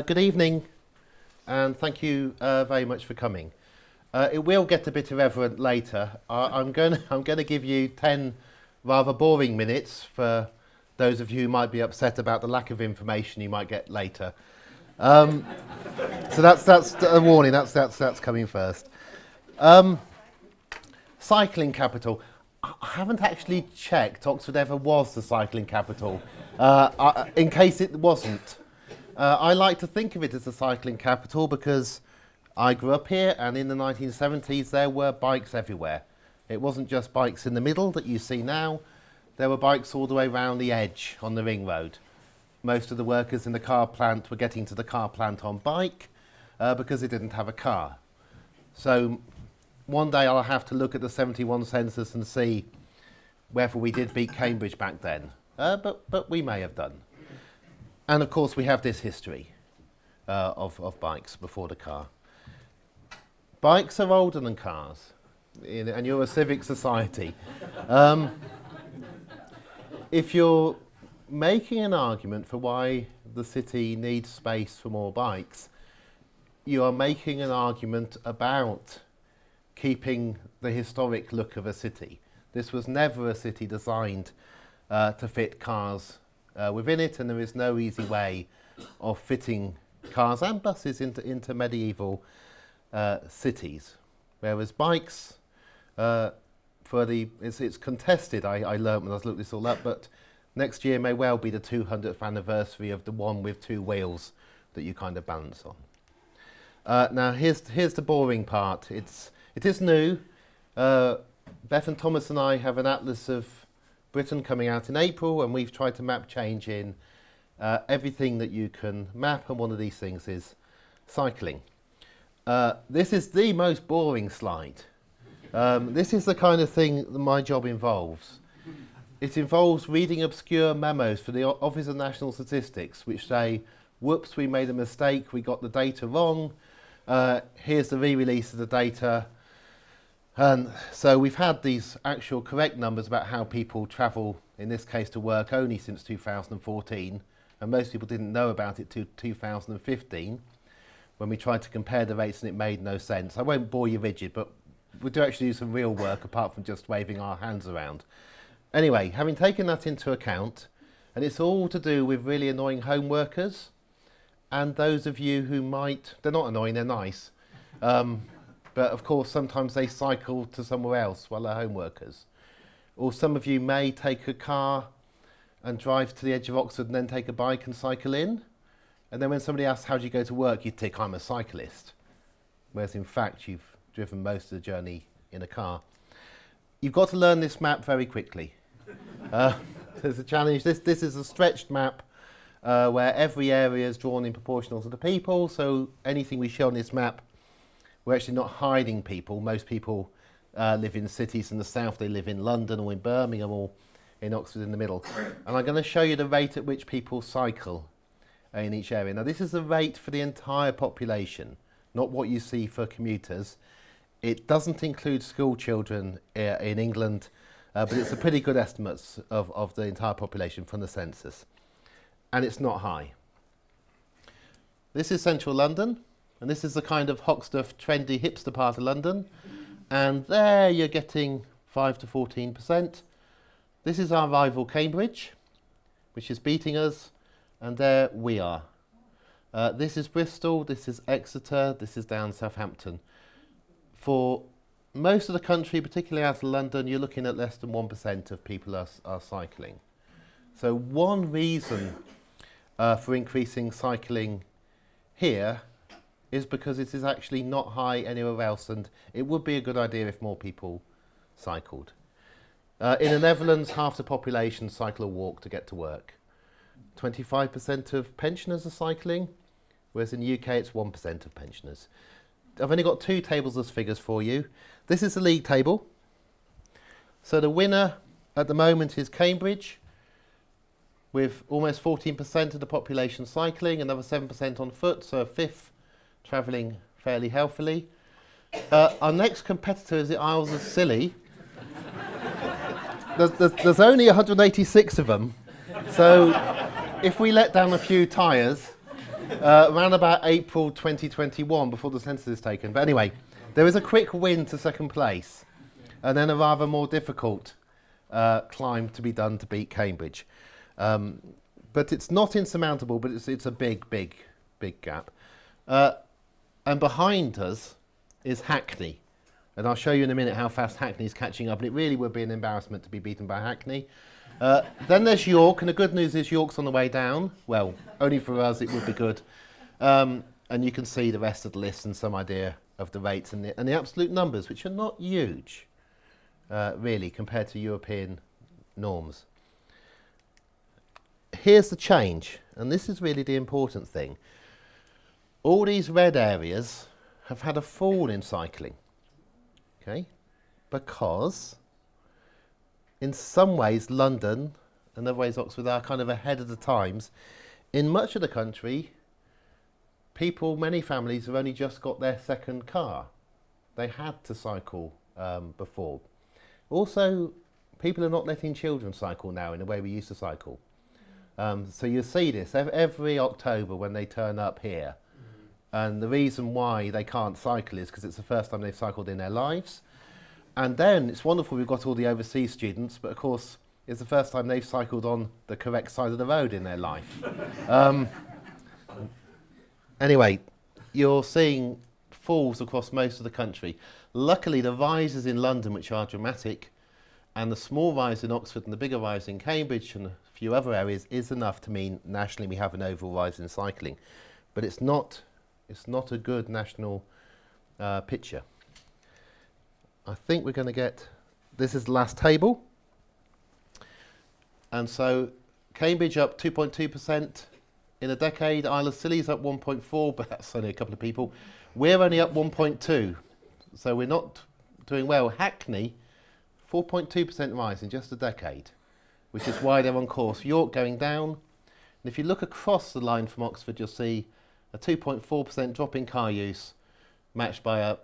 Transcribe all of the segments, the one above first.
Good evening, and thank you very much for coming. It will get a bit irreverent later. I'm going to give you 10 rather boring minutes for those of you who might be upset about the lack of information you might get later. So that's a warning. That's coming first. Cycling capital. I haven't actually checked Oxford ever was the cycling capital, in case it wasn't. I like to think of it as the cycling capital because I grew up here, and in the 1970s there were bikes everywhere. It wasn't just bikes in the middle that you see now. There were bikes all the way around the edge on the ring road. Most of the workers in the car plant were getting to the car plant on bike because they didn't have a car. So one day I'll have to look at the 71 census and see whether we did beat Cambridge back then. But we may have done. And of course we have this history of bikes before the car. Bikes are older than cars, and you're a civic society. If you're making an argument for why the city needs space for more bikes, you are making an argument about keeping the historic look of a city. This was never a city designed to fit cars within it, and there is no easy way of fitting cars and buses into medieval cities. Whereas bikes, it's contested, I learnt when I was looking this all up, but next year may well be the 200th anniversary of the one with two wheels that you kind of balance on. Now here's the boring part. It is new. Beth and Thomas and I have an atlas of Britain coming out in April, and we've tried to map change in everything that you can map, and one of these things is cycling. This is the most boring slide. This is the kind of thing that my job involves. It involves reading obscure memos for the Office of National Statistics which say, whoops, we made a mistake, we got the data wrong, here's the re-release of the data. And so we've had these actual correct numbers about how people travel, in this case to work, only since 2014, and most people didn't know about it till 2015 when we tried to compare the rates, and it made no sense. I won't bore you rigid, but we do actually do some real work apart from just waving our hands around. Anyway, having taken that into account, and it's all to do with really annoying home workers and those of you who might, they're not annoying, they're nice, but of course sometimes they cycle to somewhere else while they're home workers. Or some of you may take a car and drive to the edge of Oxford and then take a bike and cycle in, and then when somebody asks how do you go to work, you tick, I'm a cyclist, whereas in fact you've driven most of the journey in a car. You've got to learn this map very quickly. There's a challenge. This is a stretched map where every area is drawn in proportional to the people, so anything we show on this map, we're actually not hiding people. Most people live in cities in the south, they live in London or in Birmingham or in Oxford in the middle. And I'm going to show you the rate at which people cycle in each area. Now this is the rate for the entire population, not what you see for commuters. It doesn't include school children in England, but it's a pretty good estimate of the entire population from the census. And it's not high. This is central London, and this is the kind of Hoxton, trendy, hipster part of London. And there you're getting 5 to 14%. This is our rival Cambridge, which is beating us, and there we are. This is Bristol, this is Exeter, this is down Southampton. For most of the country, particularly out of London, you're looking at less than 1% of people are cycling. So one reason for increasing cycling here is because it is actually not high anywhere else, and it would be a good idea if more people cycled. In the Netherlands, half the population cycle or walk to get to work. 25% of pensioners are cycling, whereas in the UK it's 1% of pensioners. I've only got two tables as figures for you. This is the league table. So the winner at the moment is Cambridge, with almost 14% of the population cycling, another 7% on foot, so a fifth travelling fairly healthily. Our next competitor is the Isles of Scilly. There's only 186 of them, so if we let down a few tyres, around about April 2021 before the census is taken. But anyway, there is a quick win to second place and then a rather more difficult climb to be done to beat Cambridge. But it's not insurmountable, but it's a big gap. And behind us is Hackney. And I'll show you in a minute how fast Hackney is catching up. And it really would be an embarrassment to be beaten by Hackney. Then there's York, and the good news is York's on the way down. Well, only for us it would be good. And you can see the rest of the list and some idea of the rates and the absolute numbers, which are not huge, really, compared to European norms. Here's the change, and this is really the important thing. All these red areas have had a fall in cycling, okay? Because in some ways London and other ways Oxford are kind of ahead of the times. In much of the country, many families have only just got their second car. They had to cycle before. Also, people are not letting children cycle now in the way we used to cycle. So you see this every October when they turn up here. And the reason why they can't cycle is because it's the first time they've cycled in their lives. And then it's wonderful we've got all the overseas students, but of course it's the first time they've cycled on the correct side of the road in their life. Anyway, you're seeing falls across most of the country. Luckily, the rises in London, which are dramatic, and the small rise in Oxford and the bigger rise in Cambridge and a few other areas is enough to mean nationally we have an overall rise in cycling. But it's not a good national picture. I think we're going to get, this is the last table. And so Cambridge up 2.2% in a decade. Isle of Scilly's up 1.4, but that's only a couple of people. We're only up 1.2, so we're not doing well. Hackney, 4.2% rise in just a decade, which is why they're on course. York going down. And if you look across the line from Oxford, you'll see a 2.4% drop in car use, matched by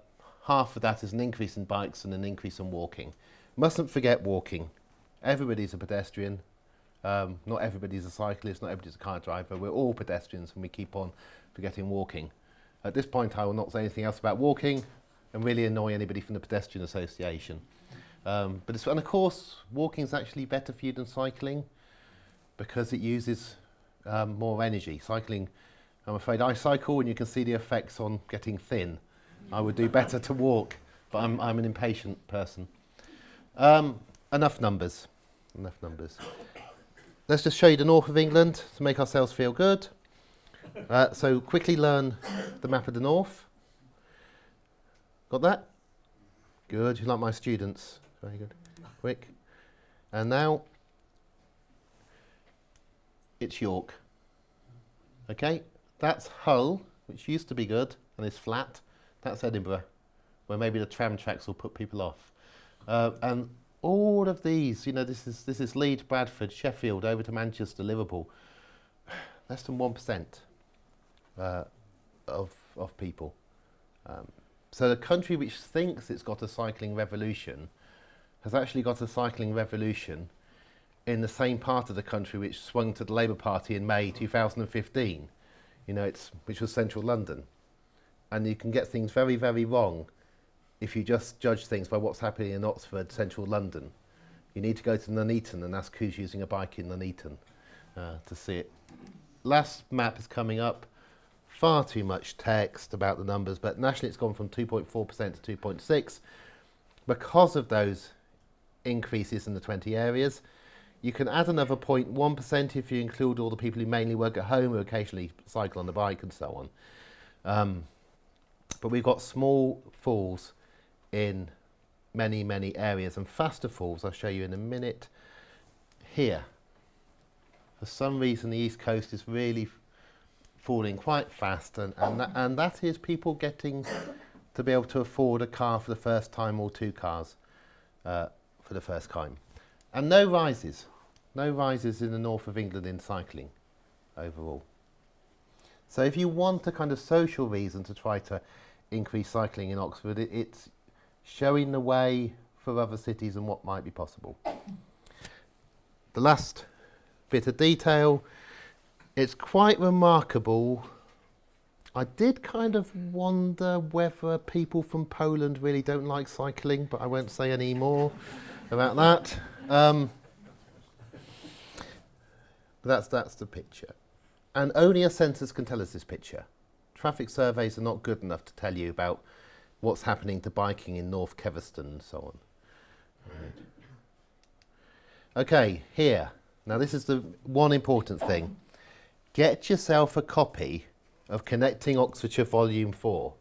half of that is an increase in bikes and an increase in walking. Mustn't forget walking. Everybody's a pedestrian. Not everybody's a cyclist, not everybody's a car driver. We're all pedestrians and we keep on forgetting walking. At this point, I will not say anything else about walking and really annoy anybody from the Pedestrian Association. And of course, walking is actually better for you than cycling because it uses more energy. Cycling, I'm afraid I cycle and you can see the effects on getting thin. I would do better to walk, but I'm an impatient person. Enough numbers. Let's just show you the north of England to make ourselves feel good. So quickly learn the map of the north. Got that? Good, you like my students. Very good. Quick. And now, it's York. Okay, that's Hull, which used to be good and is flat. That's Edinburgh, where maybe the tram tracks will put people off. And all of these, this is Leeds, Bradford, Sheffield, over to Manchester, Liverpool. Less than 1% of people. So the country which thinks it's got a cycling revolution has actually got a cycling revolution in the same part of the country which swung to the Labour Party in May 2015. Which was central London. And you can get things very, very wrong if you just judge things by what's happening in Oxford, central London. You need to go to Nuneaton and ask who's using a bike in Nuneaton to see it. Last map is coming up. Far too much text about the numbers, but nationally it's gone from 2.4% to 2.6%. Because of those increases in the 20 areas, you can add another 0.1% if you include all the people who mainly work at home, who occasionally cycle on the bike and so on. But we've got small falls in many, many areas, and faster falls I'll show you in a minute. Here, for some reason the East Coast is really falling quite fast, and that is people getting to be able to afford a car for the first time or two cars for the first time. And no rises in the north of England in cycling overall. So if you want a kind of social reason to try to increase cycling in Oxford, it's showing the way for other cities and what might be possible. The last bit of detail, it's quite remarkable I did kind of wonder whether people from Poland really don't like cycling, but I won't say any more about that. But that's the picture. And only a census can tell us this picture. Traffic surveys are not good enough to tell you about what's happening to biking in North Keviston and so on. Right. Okay, here. Now this is the one important thing. Get yourself a copy of Connecting Oxfordshire Volume 4.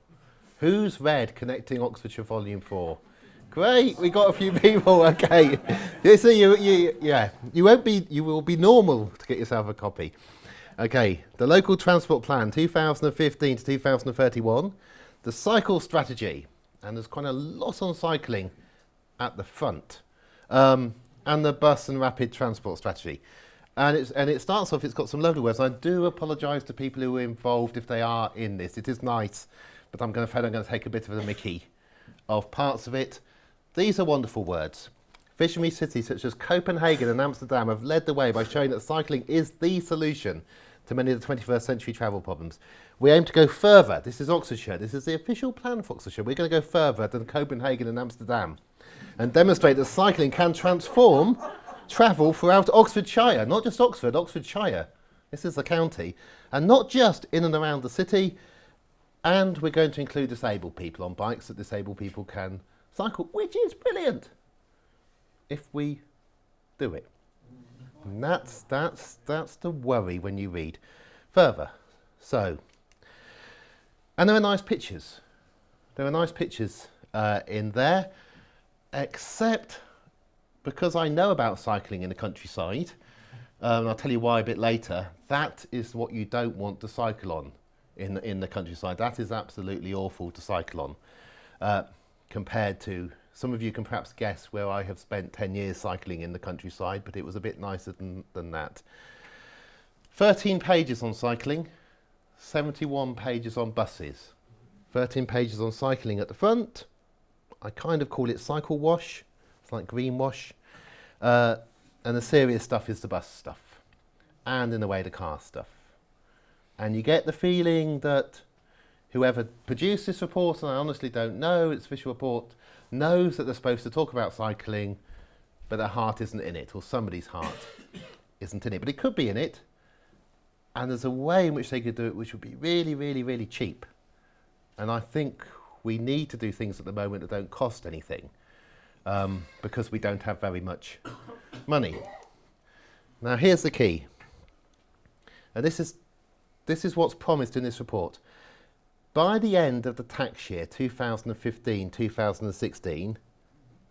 Who's read Connecting Oxfordshire Volume 4? Great, we got a few people. Okay, so you will be normal to get yourself a copy. Okay, the Local Transport Plan 2015 to 2031, the Cycle Strategy, and there's quite a lot on cycling at the front, and the Bus and Rapid Transport Strategy. And it starts off, it's got some lovely words. I do apologise to people who are involved if they are in this. It is nice, but I'm going to take a bit of the mickey of parts of it. These are wonderful words. Visionary cities such as Copenhagen and Amsterdam have led the way by showing that cycling is the solution to many of the 21st century travel problems. We aim to go further. This is Oxfordshire. This is the official plan for Oxfordshire. We're going to go further than Copenhagen and Amsterdam and demonstrate that cycling can transform travel throughout Oxfordshire, not just Oxford, Oxfordshire. This is the county, and not just in and around the city. And we're going to include disabled people on bikes that disabled people can cycle, which is brilliant if we do it. And that's the worry when you read further. So, and there are nice pictures. There are nice pictures in there, except because I know about cycling in the countryside, and I'll tell you why a bit later, that is what you don't want to cycle on in the countryside. That is absolutely awful to cycle on, compared to, some of you can perhaps guess where I have spent 10 years cycling in the countryside, but it was a bit nicer than that. 13 pages on cycling, 71 pages on buses, 13 pages on cycling at the front. I kind of call it cycle wash. It's like green wash. And the serious stuff is the bus stuff. And in a way the car stuff. And you get the feeling that whoever produced this report, and I honestly don't know, it's a official report, knows that they're supposed to talk about cycling, but their heart isn't in it, or somebody's heart isn't in it. But it could be in it. And there's a way in which they could do it which would be really, really, really cheap. And I think we need to do things at the moment that don't cost anything. Because we don't have very much money. Now here's the key, and this is what's promised in this report. By the end of the tax year 2015-2016,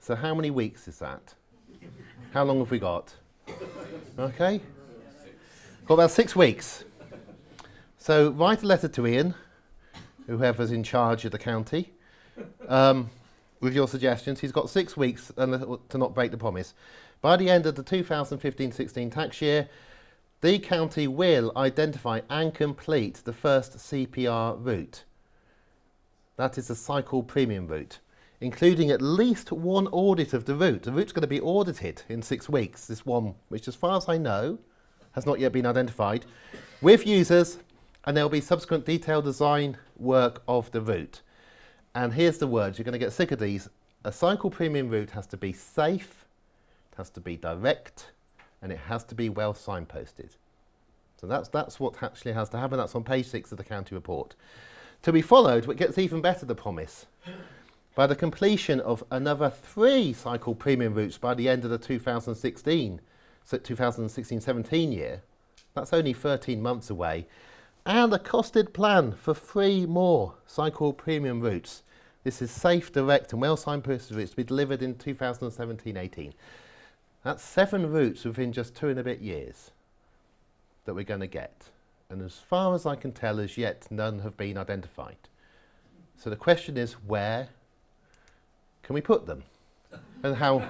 so how many weeks is that? How long have we got? Okay, got about 6 weeks. So write a letter to Ian, whoever's in charge of the county, with your suggestions. He's got 6 weeks to not break the promise. By the end of the 2015-16 tax year, the county will identify and complete the first CPR route. That is the cycle premium route, including at least one audit of the route. The route's going to be audited in 6 weeks, this one, which as far as I know, has not yet been identified, with users, and there will be subsequent detailed design work of the route. And here's the words, you're going to get sick of these. A cycle premium route has to be safe, it has to be direct, and it has to be well signposted. So that's what actually has to happen. That's on page 6 of the county report. To be followed, what gets even better, the promise, by the completion of another 3 cycle premium routes by the end of the 2016-17 year. That's only 13 months away. And a costed plan for 3 more cycle premium routes. This is safe, direct and well signposted routes to be delivered in 2017-18. That's 7 routes within just 2 and a bit years that we're going to get. And as far as I can tell, as yet, none have been identified. So the question is, where can we put them? And how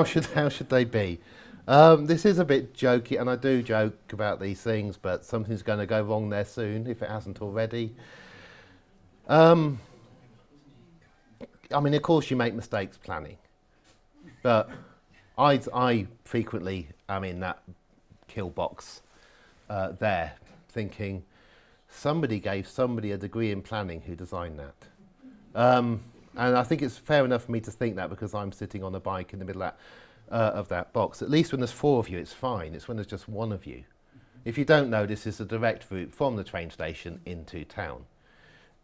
should they be? This is a bit jokey, and I do joke about these things, but something's going to go wrong there soon, if it hasn't already. I mean, of course you make mistakes planning, but I frequently am in that kill box there, thinking, somebody gave somebody a degree in planning who designed that. And I think it's fair enough for me to think that because I'm sitting on a bike in the middle of that box. At least when there's 4 of you, it's fine. It's when there's just 1 of you. If you don't know, this is a direct route from the train station into town.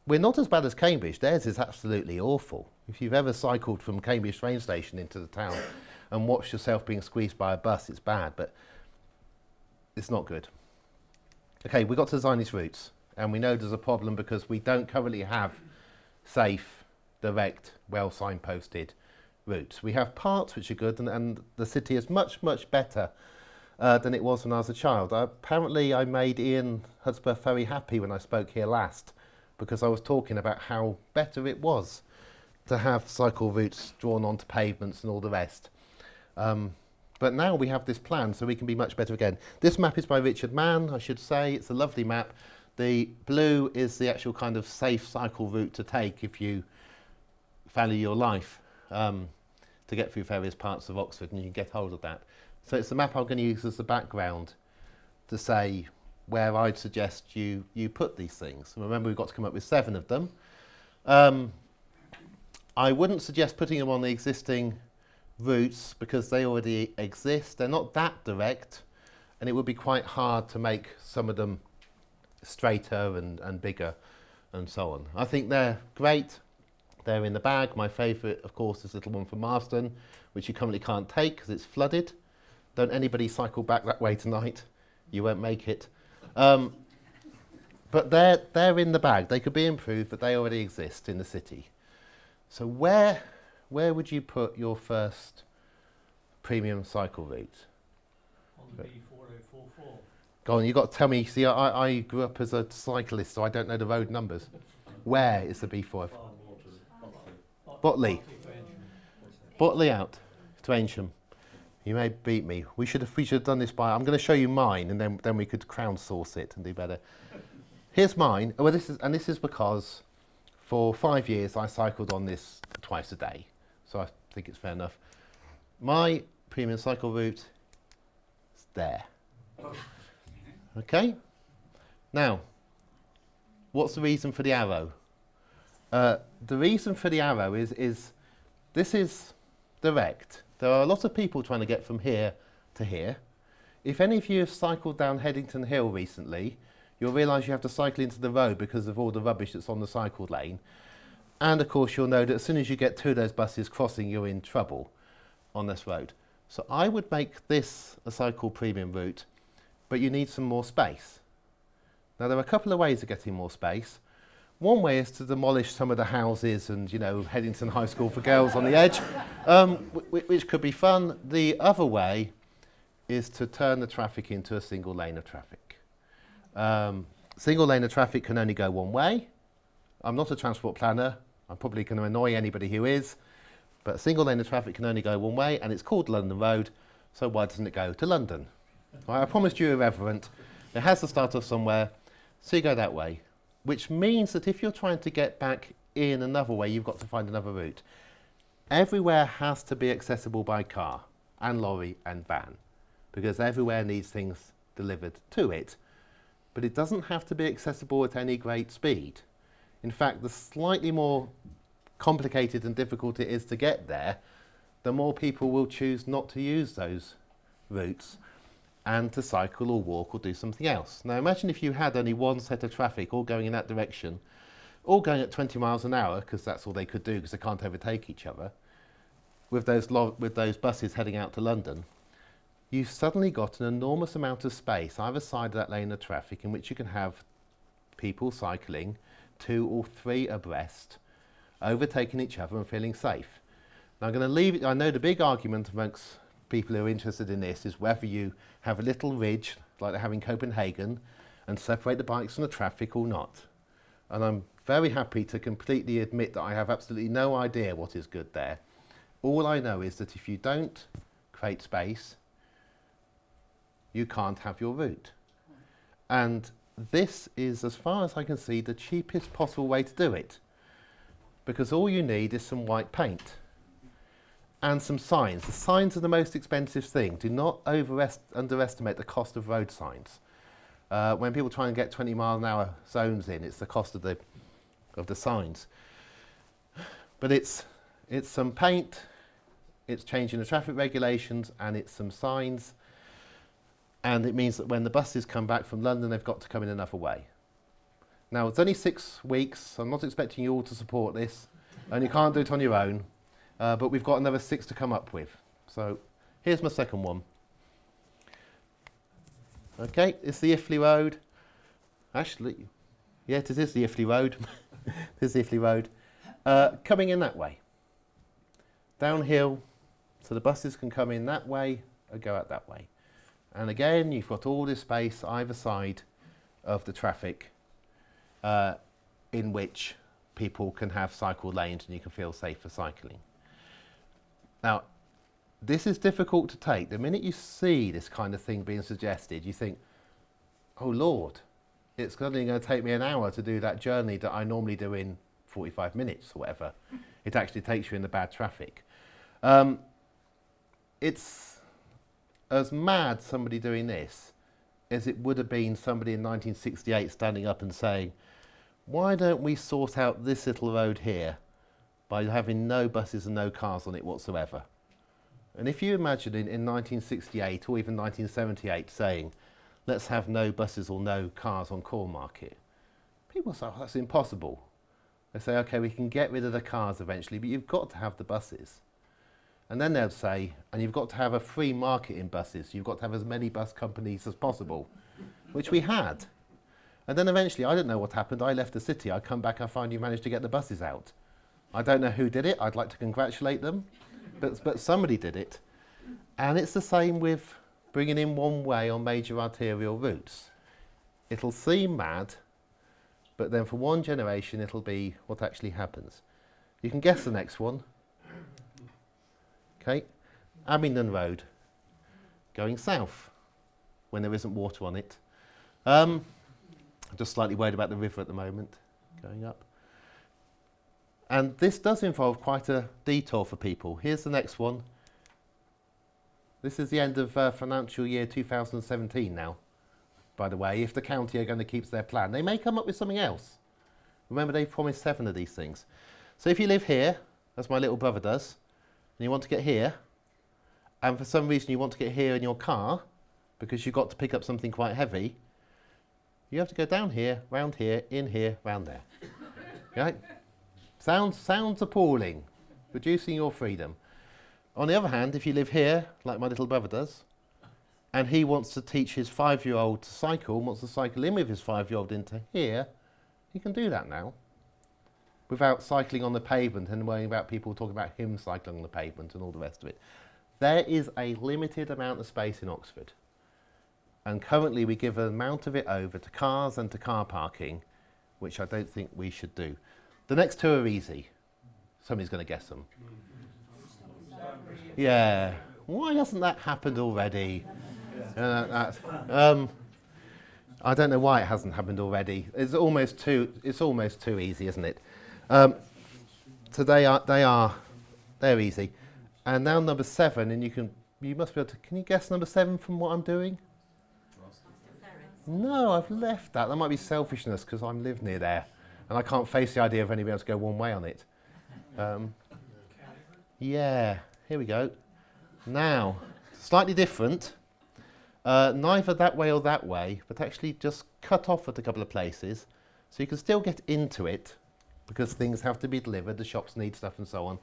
We're not as bad as Cambridge. Theirs is absolutely awful. If you've ever cycled from Cambridge train station into the town and watched yourself being squeezed by a bus, it's bad, but it's not good. Okay, we've got to design these routes, and we know there's a problem because we don't currently have safe, direct, well signposted routes. We have parts which are good, and the city is much, much better than it was when I was a child. Apparently I made Ian Hudspeth very happy when I spoke here last because I was talking about how better it was to have cycle routes drawn onto pavements and all the rest. But now we have this plan, so we can be much better again. This map is by Richard Mann, I should say. It's a lovely map. The blue is the actual kind of safe cycle route to take if you value your life to get through various parts of Oxford, and you can get hold of that. So it's the map I'm going to use as the background to say where I'd suggest you put these things. And remember, we've got to come up with 7 of them. I wouldn't suggest putting them on the existing routes because they already exist. They're not that direct, and it would be quite hard to make some of them straighter and bigger and so on. I think they're great. They're in the bag. My favourite, of course, is the little one from Marston, which you currently can't take because it's flooded. Don't anybody cycle back that way tonight. You won't make it. But they're in the bag. They could be improved, but they already exist in the city. So where would you put your first premium cycle route? On the B4044. Go on, you've got to tell me. See, I grew up as a cyclist, so I don't know the road numbers. Where is the B4? Botley. Botley out to Aynsham. You may beat me. We should have done this by. I'm going to show you mine, and then we could crowdsource it and do better. Here's mine. Well, this is because for 5 years I cycled on this twice a day, so I think it's fair enough. My premium cycle route is there. Okay. Now, what's the reason for the arrow? The reason for the arrow is this is direct. There are a lot of people trying to get from here to here. If any of you have cycled down Headington Hill recently, you'll realise you have to cycle into the road because of all the rubbish that's on the cycle lane. And of course you'll know that as soon as you get 2 of those buses crossing, you're in trouble on this road. So I would make this a cycle premium route, but you need some more space. Now there are a couple of ways of getting more space. One way is to demolish some of the houses and, Headington High School for girls on the edge, which could be fun. The other way is to turn the traffic into a single lane of traffic. Single lane of traffic can only go one way. I'm not a transport planner. I'm probably going to annoy anybody who is. But a single lane of traffic can only go one way, and it's called London Road, so why doesn't it go to London? Right, I promised you irreverent. It has to start off somewhere, so you go that way. Which means that if you're trying to get back in another way, you've got to find another route. Everywhere has to be accessible by car, and lorry, and van, because everywhere needs things delivered to it. But it doesn't have to be accessible at any great speed. In fact, the slightly more complicated and difficult it is to get there, the more people will choose not to use those routes and to cycle or walk or do something else. Now imagine if you had only one set of traffic all going in that direction, all going at 20 miles an hour, because that's all they could do because they can't overtake each other, with those buses heading out to London. You've suddenly got an enormous amount of space either side of that lane of traffic in which you can have people cycling 2 or 3 abreast, overtaking each other and feeling safe. Now I'm going to leave it. I know the big argument amongst people who are interested in this is whether you have a little ridge like they have in Copenhagen and separate the bikes from the traffic or not. And I'm very happy to completely admit that I have absolutely no idea what is good there. All I know is that if you don't create space, you can't have your route. And this is, as far as I can see, the cheapest possible way to do it. Because all you need is some white paint and some signs. The signs are the most expensive thing. Do not underestimate the cost of road signs. When people try and get 20-mile-an-hour zones in, it's the cost of the signs. But it's some paint, it's changing the traffic regulations, and it's some signs. And it means that when the buses come back from London, they've got to come in another way. Now, it's only 6 weeks. I'm not expecting you all to support this, and you can't do it on your own. But we've got another 6 to come up with. So here's my second one. Okay, it's the Iffley Road. Actually, yeah, it is the Iffley Road. It is the Iffley Road. Coming in that way. Downhill, so the buses can come in that way and go out that way. And again, you've got all this space either side of the traffic in which people can have cycle lanes and you can feel safe for cycling. Now, this is difficult to take. The minute you see this kind of thing being suggested, you think, oh Lord, it's suddenly going to take me an hour to do that journey that I normally do in 45 minutes or whatever. It actually takes you in the bad traffic. It's as mad somebody doing this as it would have been somebody in 1968 standing up and saying, why don't we sort out this little road here by having no buses and no cars on it whatsoever? And if you imagine in 1968 or even 1978 saying, let's have no buses or no cars on Cornmarket, people say, oh, that's impossible. They say, okay, we can get rid of the cars eventually, but you've got to have the buses. And then they'll say, and you've got to have a free market in buses. You've got to have as many bus companies as possible, which we had. And then eventually, I don't know what happened. I left the city. I come back, I find you managed to get the buses out. I don't know who did it. I'd like to congratulate them. But somebody did it. And it's the same with bringing in one way on major arterial routes. It'll seem mad, but then for one generation, it'll be what actually happens. You can guess the next one. Okay, Abingdon Road, going south when there isn't water on it. I'm just slightly worried about the river at the moment, going up. And this does involve quite a detour for people. Here's the next one. This is the end of financial year 2017 now, by the way, if the county are going to keep their plan. They may come up with something else. Remember, they've promised 7 of these things. So if you live here, as my little brother does, and you want to get here, and for some reason you want to get here in your car, because you've got to pick up something quite heavy, you have to go down here, round here, in here, round there. Right? Sounds appalling, reducing your freedom. On the other hand, if you live here, like my little brother does, and he wants to teach his 5-year-old to cycle, wants to cycle in with his 5-year-old into here, he can do that now, without cycling on the pavement and worrying about people talking about him cycling on the pavement and all the rest of it. There is a limited amount of space in Oxford. And currently we give an amount of it over to cars and to car parking, which I don't think we should do. The next 2 are easy. Somebody's going to guess them. Yeah. Why hasn't that happened already? I don't know why it hasn't happened already. It's almost too easy, isn't it? So they're easy. And now number 7, and you must be able to, can you guess number 7 from what I'm doing? No, I've left that. That might be selfishness because I live near there and I can't face the idea of anybody able to go one way on it. Yeah, here we go. Now, slightly different. Neither that way or that way, but actually just cut off at a couple of places so you can still get into it because things have to be delivered, the shops need stuff and so on.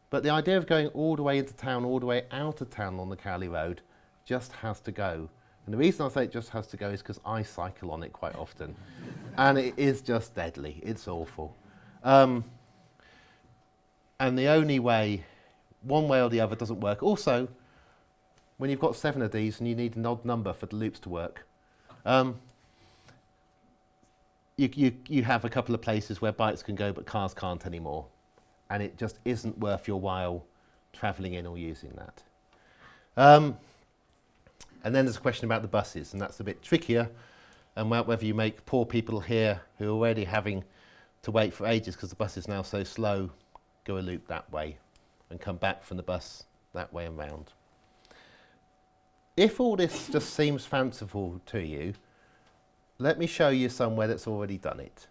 But the idea of going all the way into town, all the way out of town on the Cowley Road just has to go. And the reason I say it just has to go is because I cycle on it quite often. And it is just deadly. It's awful. And the only way, one way or the other, doesn't work. Also, when you've got 7 of these and you need an odd number for the loops to work, you have a couple of places where bikes can go but cars can't anymore. And it just isn't worth your while travelling in or using that. And then there's a question about the buses, and that's a bit trickier, and whether you make poor people here who are already having to wait for ages because the bus is now so slow, go a loop that way and come back from the bus that way and round. If all this just seems fanciful to you, let me show you somewhere that's already done it.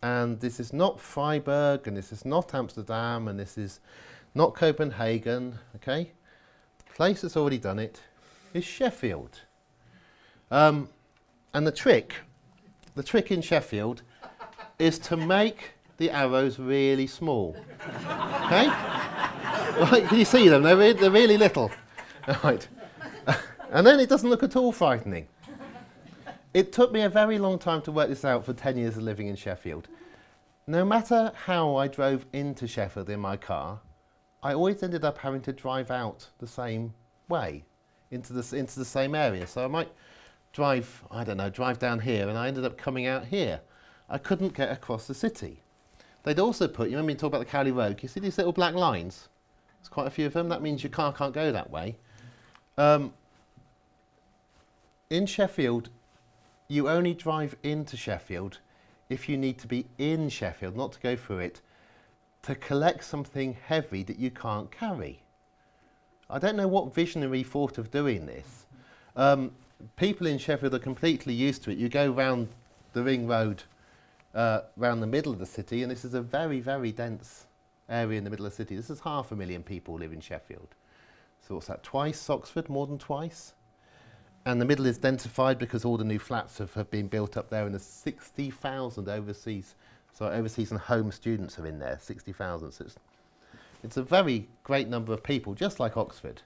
And this is not Freiburg, and this is not Amsterdam, and this is not Copenhagen, okay? The place that's already done it is Sheffield. And the trick in Sheffield is to make the arrows really small, okay? Right, can you see them? They're really little. Right. And then it doesn't look at all frightening. It took me a very long time to work this out for 10 years of living in Sheffield. No matter how I drove into Sheffield in my car, I always ended up having to drive out the same way, into the same area. So I might drive down here, and I ended up coming out here. I couldn't get across the city. They'd also put, you remember me talk about the Cowley Road, you see these little black lines? There's quite a few of them. That means your car can't go that way. In Sheffield, you only drive into Sheffield if you need to be in Sheffield, not to go through it, to collect something heavy that you can't carry. I don't know what visionary thought of doing this. People in Sheffield are completely used to it. You go round the ring road, round the middle of the city, and this is a very, very dense area in the middle of the city. This is 500,000 people live in Sheffield. So what's that, twice Oxford, more than twice? And the middle is densified because all the new flats have been built up there, and there's 60,000 overseas and home students are in there, 60,000. So it's a very great number of people, just like Oxford.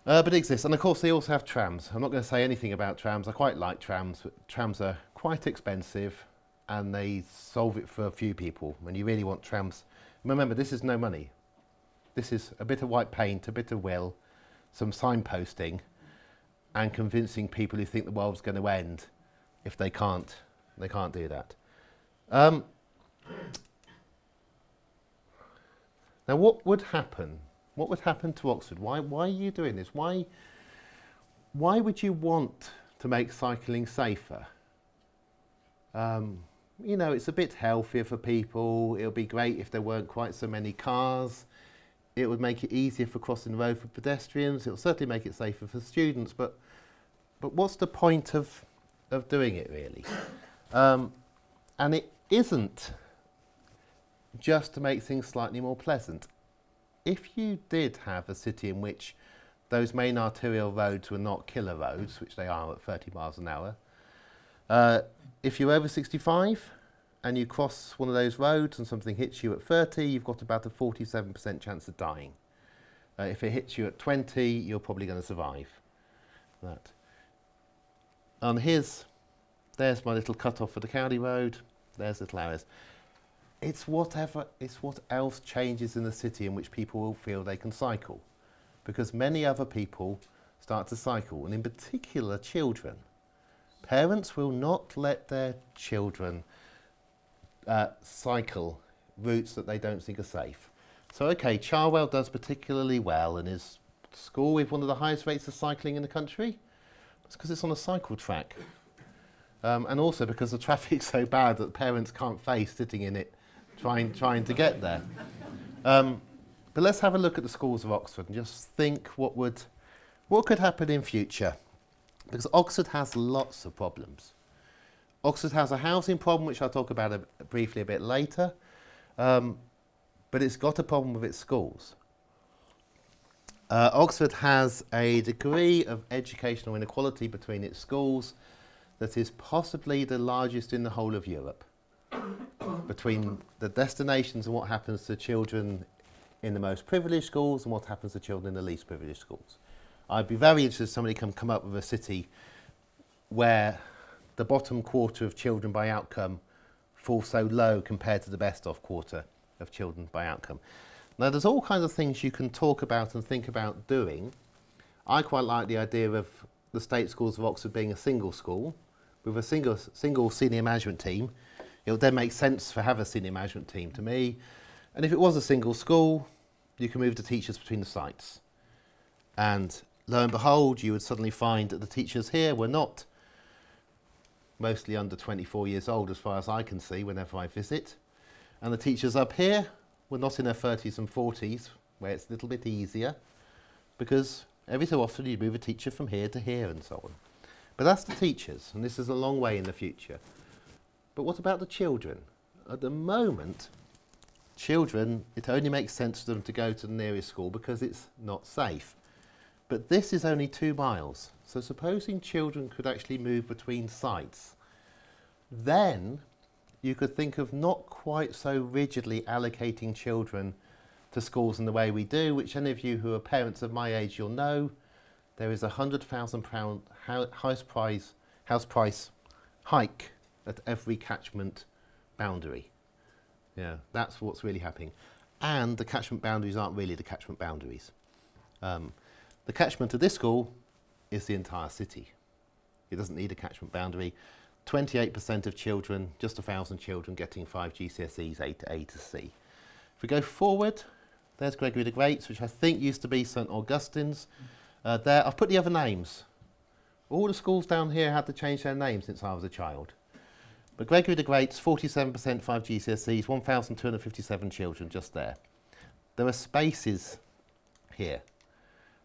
But it exists. And of course they also have trams. I'm not going to say anything about trams. I quite like trams, but trams are quite expensive and they solve it for a few people. When you really want trams, remember, this is no money. This is a bit of white paint, a bit of will, some signposting, and convincing people who think the world's going to end if they can't do that. Now, what would happen? What would happen to Oxford? Why are you doing this? Why would you want to make cycling safer? You know, it's a bit healthier for people. It would be great if there weren't quite so many cars. It would make it easier for crossing the road for pedestrians. It will certainly make it safer for students. But what's the point of doing it, really? And it isn't just to make things slightly more pleasant. If you did have a city in which those main arterial roads were not killer roads, which they are at 30 miles an hour, if you're over 65 and you cross one of those roads and something hits you at 30, you've got about a 47% chance of dying. If it hits you at 20, you're probably going to survive that. And there's my little cut-off for the Cowley Road. There's little arrows. It's what else changes in the city in which people will feel they can cycle. Because many other people start to cycle, and in particular children. Parents will not let their children cycle routes that they don't think are safe. So okay, Charwell does particularly well and is school with one of the highest rates of cycling in the country. It's because it's on a cycle track. And also because the traffic's so bad that parents can't face sitting in it trying to get there. But let's have a look at the schools of Oxford and just think what could happen in future. Because Oxford has lots of problems. Oxford has a housing problem, which I'll talk about briefly a bit later, but it's got a problem with its schools. Oxford has a degree of educational inequality between its schools that is possibly the largest in the whole of Europe. Between the destinations and what happens to children in the most privileged schools and what happens to children in the least privileged schools. I'd be very interested if somebody can come up with a city where the bottom quarter of children by outcome falls so low compared to the best off quarter of children by outcome. Now there's all kinds of things you can talk about and think about doing. I quite like the idea of the State Schools of Oxford being a single school with a single senior management team. It would then make sense to have a senior management team to me. And if it was a single school, you can move the teachers between the sites. And lo and behold, you would suddenly find that the teachers here were not mostly under 24 years old as far as I can see whenever I visit. And the teachers up here were not in their 30s and 40s, where it's a little bit easier, because every so often you move a teacher from here to here and so on. But that's the teachers, and this is a long way in the future. But what about the children? At the moment, children, it only makes sense for them to go to the nearest school because it's not safe. But this is only 2 miles. So supposing children could actually move between sites, then you could think of not quite so rigidly allocating children to schools in the way we do, which any of you who are parents of my age, you'll know. There is a £100,000 house price hike at every catchment boundary. Yeah, that's what's really happening. And the catchment boundaries aren't really the catchment boundaries. The catchment of this school is the entire city. It doesn't need a catchment boundary. 28% of children, just 1,000 children getting 5 GCSEs A to C. If we go forward, there's Gregory the Great's, which I think used to be St Augustine's. There, I've put the other names. All the schools down here had to change their names since I was a child. But Gregory the Great's, 47% 5 GCSEs, 1,257 children just there. There are spaces here.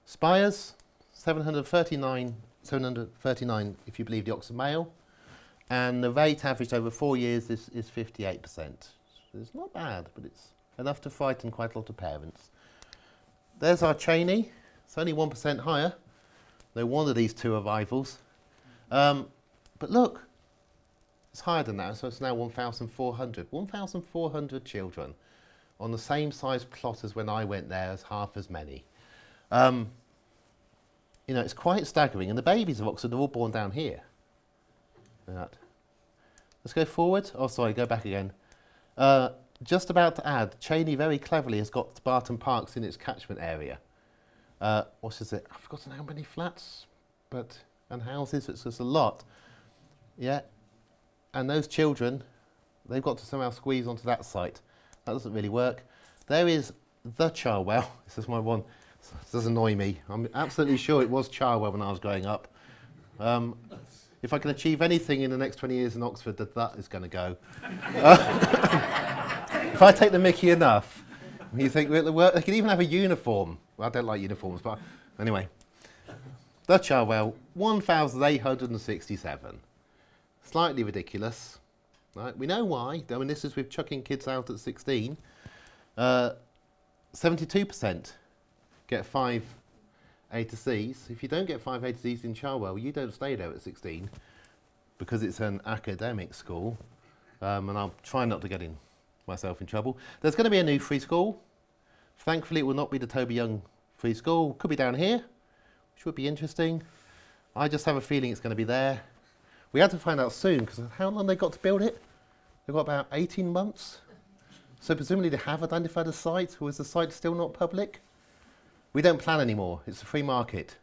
Spires, 739 if you believe the Oxford Mail. And the rate averaged over 4 years is 58%. It's not bad, but it's enough to frighten quite a lot of parents. There's our Cheney. It's only 1% higher. No wonder these two are rivals. But look, it's higher than that, so it's now 1,400. 1,400 children on the same size plot as when I went there, as half as many. You know, it's quite staggering, and the babies of Oxford are all born down here. Right. Let's go forward. Oh, sorry, go back again. Just about to add, Cheney very cleverly has got Barton Parks in its catchment area. What is it? I've forgotten how many flats and houses. It's just a lot. Yeah. And those children, they've got to somehow squeeze onto that site. That doesn't really work. There is the Charwell. This is my one. This does annoy me. I'm absolutely sure it was Charwell when I was growing up. If I can achieve anything in the next 20 years in Oxford, that is going to go. If I take the mickey enough, you think they could even have a uniform. Well, I don't like uniforms, but anyway. The Charwell, 1,867. Slightly ridiculous. Right? We know why. I mean, this is with chucking kids out at 16. 72% get 5 A to C's. If you don't get 5 A to C's in Charwell, you don't stay there at 16 because it's an academic school. And I'll try not to get myself in trouble. There's going to be a new free school. Thankfully, it will not be the Toby Young free school. Could be down here, which would be interesting. I just have a feeling it's going to be there. We had to find out soon, because how long they got to build it? They've got about 18 months. So presumably they have identified a site, or is the site still not public? We don't plan anymore. It's a free market.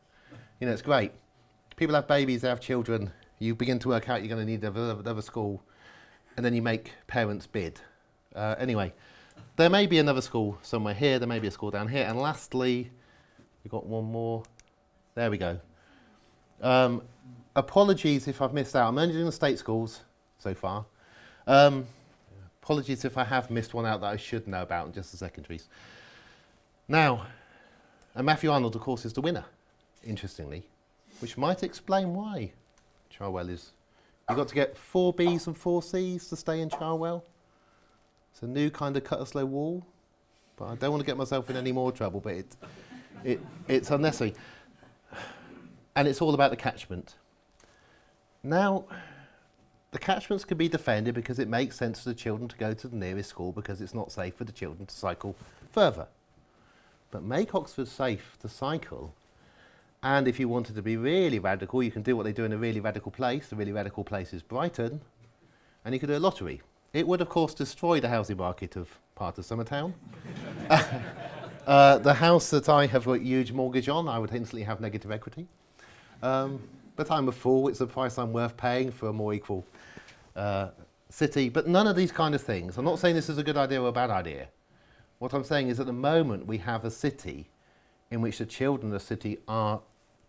You know, it's great. People have babies, they have children. You begin to work out you're going to need another school, and then you make parents bid. Anyway, there may be another school somewhere here. There may be a school down here. And lastly, we've got one more. There we go. Apologies if I've missed out. I'm only doing the state schools so far. Apologies if I have missed one out that I should know about in just the secondaries. Now, and Matthew Arnold, of course, is the winner, interestingly, which might explain why Charwell is. You've got to get 4 Bs and 4 Cs to stay in Charwell. It's a new kind of cut-a-slow wall, but I don't want to get myself in any more trouble, but it's unnecessary. And it's all about the catchment. Now, the catchments can be defended because it makes sense for the children to go to the nearest school because it's not safe for the children to cycle further. But make Oxford safe to cycle, and if you wanted to be really radical, you can do what they do in a really radical place. The really radical place is Brighton, and you could do a lottery. It would, of course, destroy the housing market of part of Summertown. The house that I have a huge mortgage on, I would instantly have negative equity. But I'm a fool. It's the price I'm worth paying for a more equal city. But none of these kind of things. I'm not saying this is a good idea or a bad idea. What I'm saying is at the moment we have a city in which the children of the city are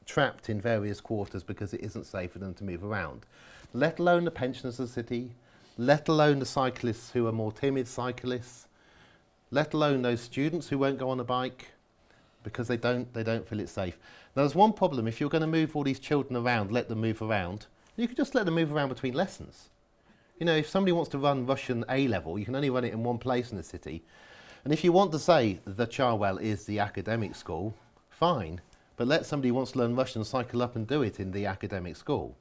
trapped in various quarters because it isn't safe for them to move around. Let alone the pensioners of the city, let alone the cyclists who are more timid cyclists, let alone those students who won't go on a bike, because they don't feel it's safe. Now there's one problem: if you're going to move all these children around, let them move around. You could just let them move around between lessons. You know, if somebody wants to run Russian A level, you can only run it in one place in the city. And if you want to say the Charwell is the academic school, fine, but let somebody who wants to learn Russian cycle up and do it in the academic school.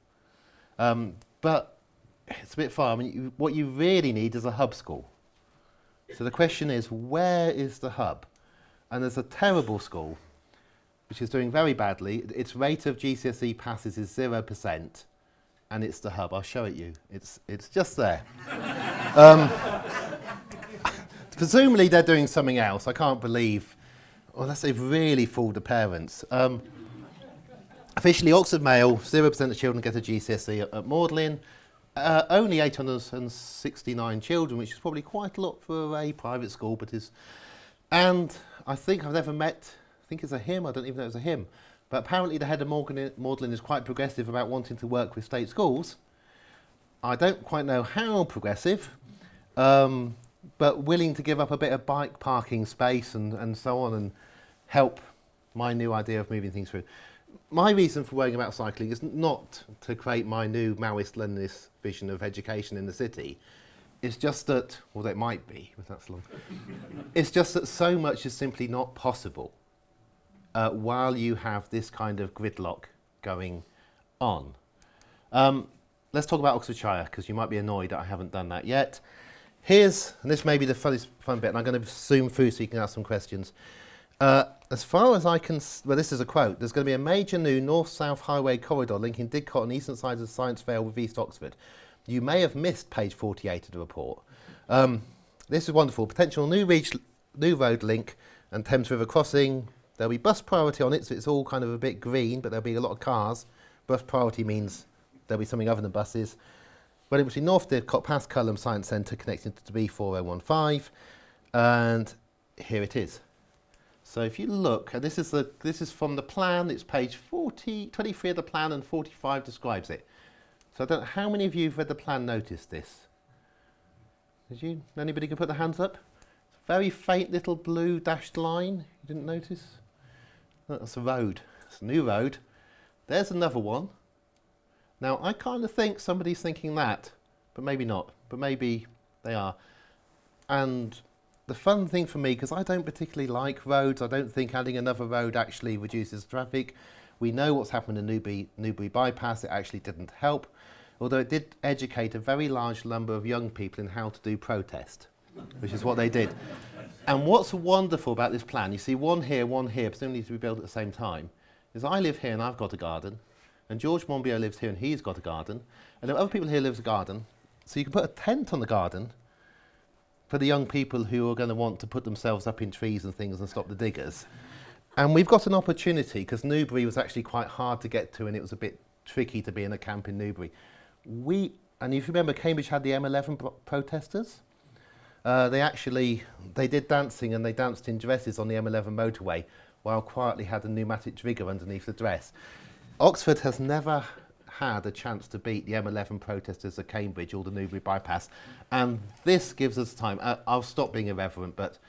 But it's a bit far. I mean, what you really need is a hub school. So the question is, where is the hub? And there's a terrible school which is doing very badly. Its rate of GCSE passes is 0%, and it's the hub. I'll show it you. It's just there. Presumably they're doing something else. I can't believe, unless they've really fooled the parents. Officially, Oxford Mail, 0% of children get a GCSE at Magdalen. Only 869 children, which is probably quite a lot for a private school, but is. And I think I've never met, I think it's a him, I don't even know it's a him, but apparently the head of Magdalen is quite progressive about wanting to work with state schools. I don't quite know how progressive, but willing to give up a bit of bike parking space and so on and help my new idea of moving things through. My reason for worrying about cycling is not to create my new Maoist-Leninist vision of education in the city. It's just that, well, it might be, but that's long. It's just that so much is simply not possible while you have this kind of gridlock going on. Let's talk about Oxfordshire, because you might be annoyed that I haven't done that yet. Here's, and this may be the fun bit, and I'm going to zoom through so you can ask some questions. As far as I can, well, this is a quote. There's going to be a major new north-south highway corridor linking Didcot and eastern sides of Science Vale with East Oxford. You may have missed page 48 of the report. This is wonderful. Potential new road link and Thames River crossing. There'll be bus priority on it, so it's all kind of a bit green, but there'll be a lot of cars. Bus priority means there'll be something other than buses. Running between North Didcot past Culham Science Centre, connecting to B4015, and here it is. So if you look, and this is from the plan. It's page 23 of the plan, and 45 describes it. So I don't know how many of you who've read the plan noticed this. Did you? Anybody can put their hands up? It's a very faint little blue dashed line. You didn't notice? That's a road. It's a new road. There's another one. Now I kind of think somebody's thinking that, but maybe not. But maybe they are. And the fun thing for me, because I don't particularly like roads, I don't think adding another road actually reduces traffic. We know what's happened in Newbury Bypass. It actually didn't help, although it did educate a very large number of young people in how to do protest, which is what they did. And what's wonderful about this plan, you see one here, presumably to be built at the same time, is I live here and I've got a garden, and George Monbiot lives here and he's got a garden, and there are other people here who live in a garden, so you can put a tent on the garden for the young people who are going to want to put themselves up in trees and things and stop the diggers. And we've got an opportunity, because Newbury was actually quite hard to get to and it was a bit tricky to be in a camp in Newbury. And if you remember, Cambridge had the M11 protesters. They did dancing, and they danced in dresses on the M11 motorway while quietly had a pneumatic trigger underneath the dress. Oxford has never had a chance to beat the M11 protesters at Cambridge or the Newbury Bypass, and this gives us time. I'll stop being irreverent, but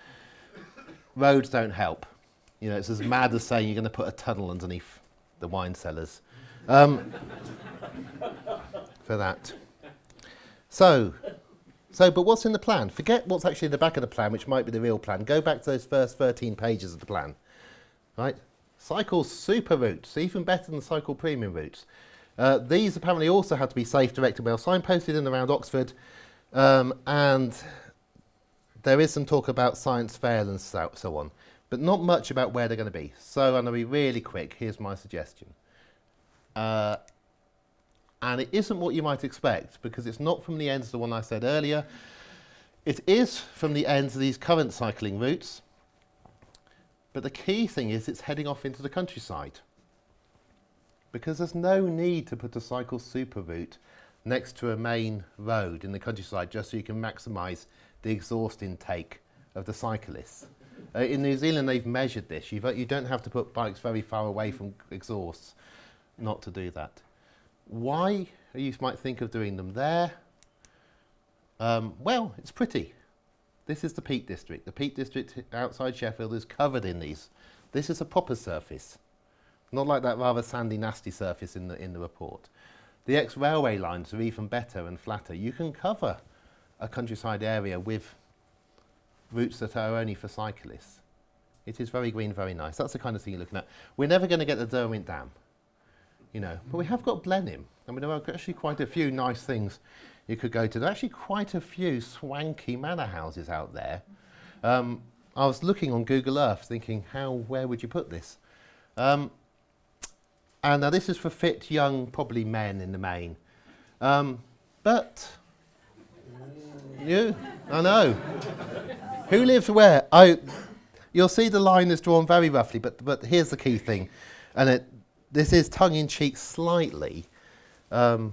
roads don't help. You know, it's as mad as saying you're going to put a tunnel underneath the wine cellars. For that. But what's in the plan? Forget what's actually in the back of the plan, which might be the real plan. Go back to those first 13 pages of the plan. Right? Cycle super routes, even better than cycle premium routes. These apparently also have to be safe, directed, well signposted in and around Oxford, and there is some talk about Science Vale and so on, but not much about where they're going to be. So I'm going to be really quick. Here's my suggestion. And it isn't what you might expect, because it's not from the ends of the one I said earlier. It is from the ends of these current cycling routes, but the key thing is it's heading off into the countryside, because there's no need to put a cycle super route next to a main road in the countryside just so you can maximise the exhaust intake of the cyclists. In New Zealand they've measured this. You don't have to put bikes very far away from exhausts not to do that. Why you might think of doing them there? Well, it's pretty. This is the Peak District. The Peak District outside Sheffield is covered in these This is a proper surface, not like that rather sandy, nasty surface in the report. The ex-railway lines are even better and flatter. You can cover a countryside area with routes that are only for cyclists. It is very green, very nice. That's the kind of thing you're looking at. We're never going to get the Derwent Dam, you know, but we have got Blenheim. I mean, there are actually quite a few nice things you could go to. There are actually quite a few swanky manor houses out there. I was looking on Google Earth thinking, where would you put this? And now this is for fit, young, probably men in the main. But, you, I know. Who lives where? You'll see the line is drawn very roughly, but here's the key thing. And this is tongue-in-cheek slightly. But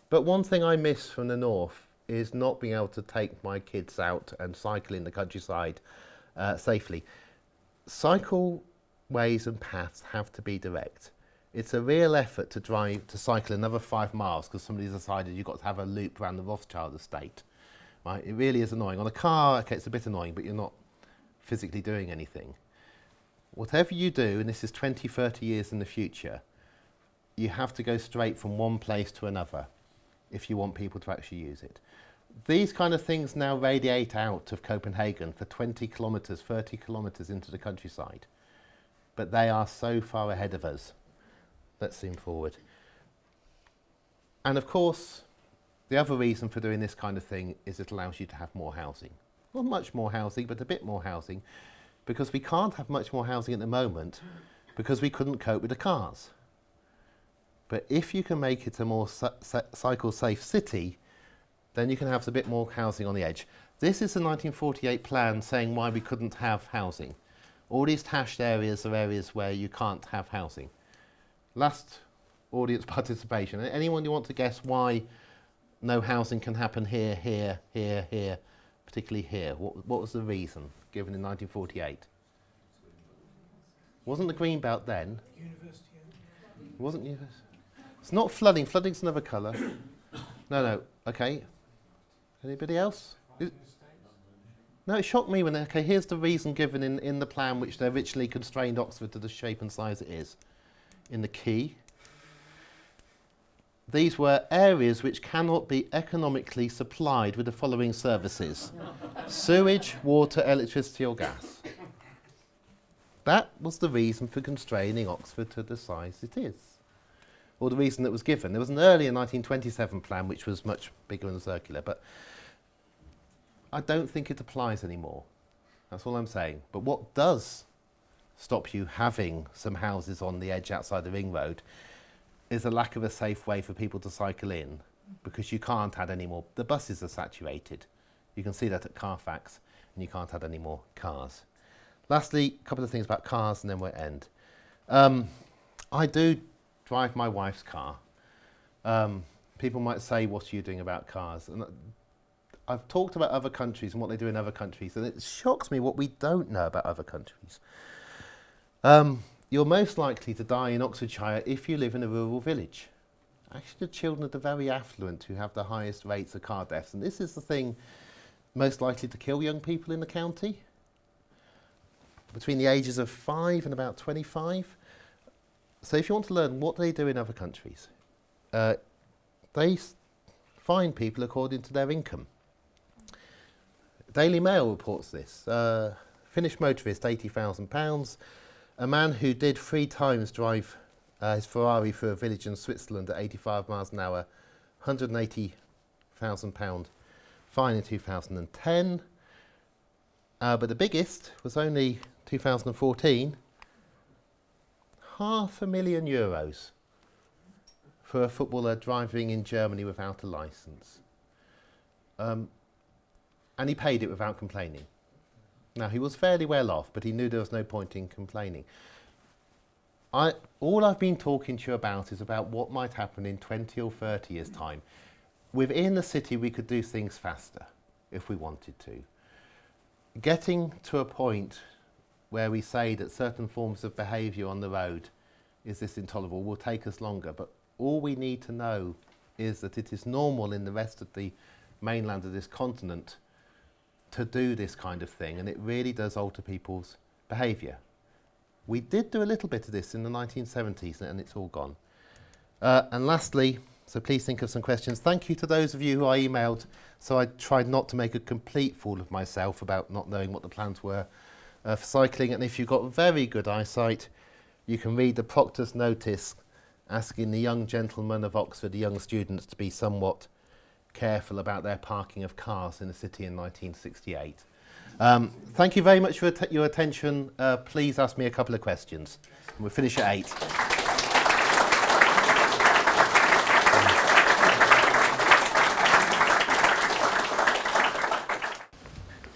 one thing I miss from the north is not being able to take my kids out and cycle in the countryside safely. Cycleways and paths have to be direct. It's a real effort to cycle another 5 miles because somebody's decided you've got to have a loop around the Rothschild estate. Right? It really is annoying. On a car, okay, it's a bit annoying, but you're not physically doing anything. Whatever you do, and this is 20, 30 years in the future, you have to go straight from one place to another if you want people to actually use it. These kind of things now radiate out of Copenhagen for 20 kilometres, 30 kilometres into the countryside. But they are so far ahead of us. Let's zoom forward. And of course, the other reason for doing this kind of thing is it allows you to have more housing. Not much more housing, but a bit more housing, because we can't have much more housing at the moment because we couldn't cope with the cars. But if you can make it a more cycle-safe city, then you can have a bit more housing on the edge. This is the 1948 plan saying why we couldn't have housing. All these hashed areas are areas where you can't have housing. Last audience participation. Anyone you want to guess why no housing can happen here, here, here, here, particularly here? What was the reason given in 1948? Wasn't the green belt then? University. It wasn't university. It's not flooding. Flooding's another colour. No. Okay. Anybody else? No, it shocked me when, okay, here's the reason given in the plan which they originally constrained Oxford to the shape and size it is. In the key. These were areas which cannot be economically supplied with the following services. Sewage, water, electricity or gas. That was the reason for constraining Oxford to the size it is. Or the reason that was given. There was an earlier 1927 plan which was much bigger and circular, but I don't think it applies anymore. That's all I'm saying. But what does stop you having some houses on the edge outside the ring road is a lack of a safe way for people to cycle in, because you can't add any more. The buses are saturated. You can see that at Carfax, and you can't add any more cars. Lastly, a couple of things about cars and then we'll end. I do drive my wife's car. People might say, what are you doing about cars? And I've talked about other countries and what they do in other countries, and it shocks me what we don't know about other countries. You're most likely to die in Oxfordshire if you live in a rural village. Actually, the children are the very affluent who have the highest rates of car deaths, and this is the thing most likely to kill young people in the county, between the ages of 5 and about 25. So if you want to learn what they do in other countries, they fine people according to their income. Daily Mail reports this. Finnish motorist, £80,000. A man who did 3 times drive his Ferrari through a village in Switzerland at 85 miles an hour, £180,000 fine in 2010. But the biggest was only 2014, €500,000 for a footballer driving in Germany without a licence. And he paid it without complaining. Now, he was fairly well off, but he knew there was no point in complaining. All I've been talking to you about is about what might happen in 20 or 30 years' time. Within the city, we could do things faster if we wanted to. Getting to a point where we say that certain forms of behaviour on the road is this intolerable will take us longer, but all we need to know is that it is normal in the rest of the mainland of this continent to do this kind of thing, and it really does alter people's behaviour. We did do a little bit of this in the 1970s, and it's all gone. And lastly, so please think of some questions. Thank you to those of you who I emailed. So I tried not to make a complete fool of myself about not knowing what the plans were for cycling. And if you've got very good eyesight, you can read the proctor's notice asking the young gentlemen of Oxford, the young students, to be somewhat careful about their parking of cars in the city in 1968. Thank you very much for your attention. Please ask me a couple of questions. We'll finish at 8.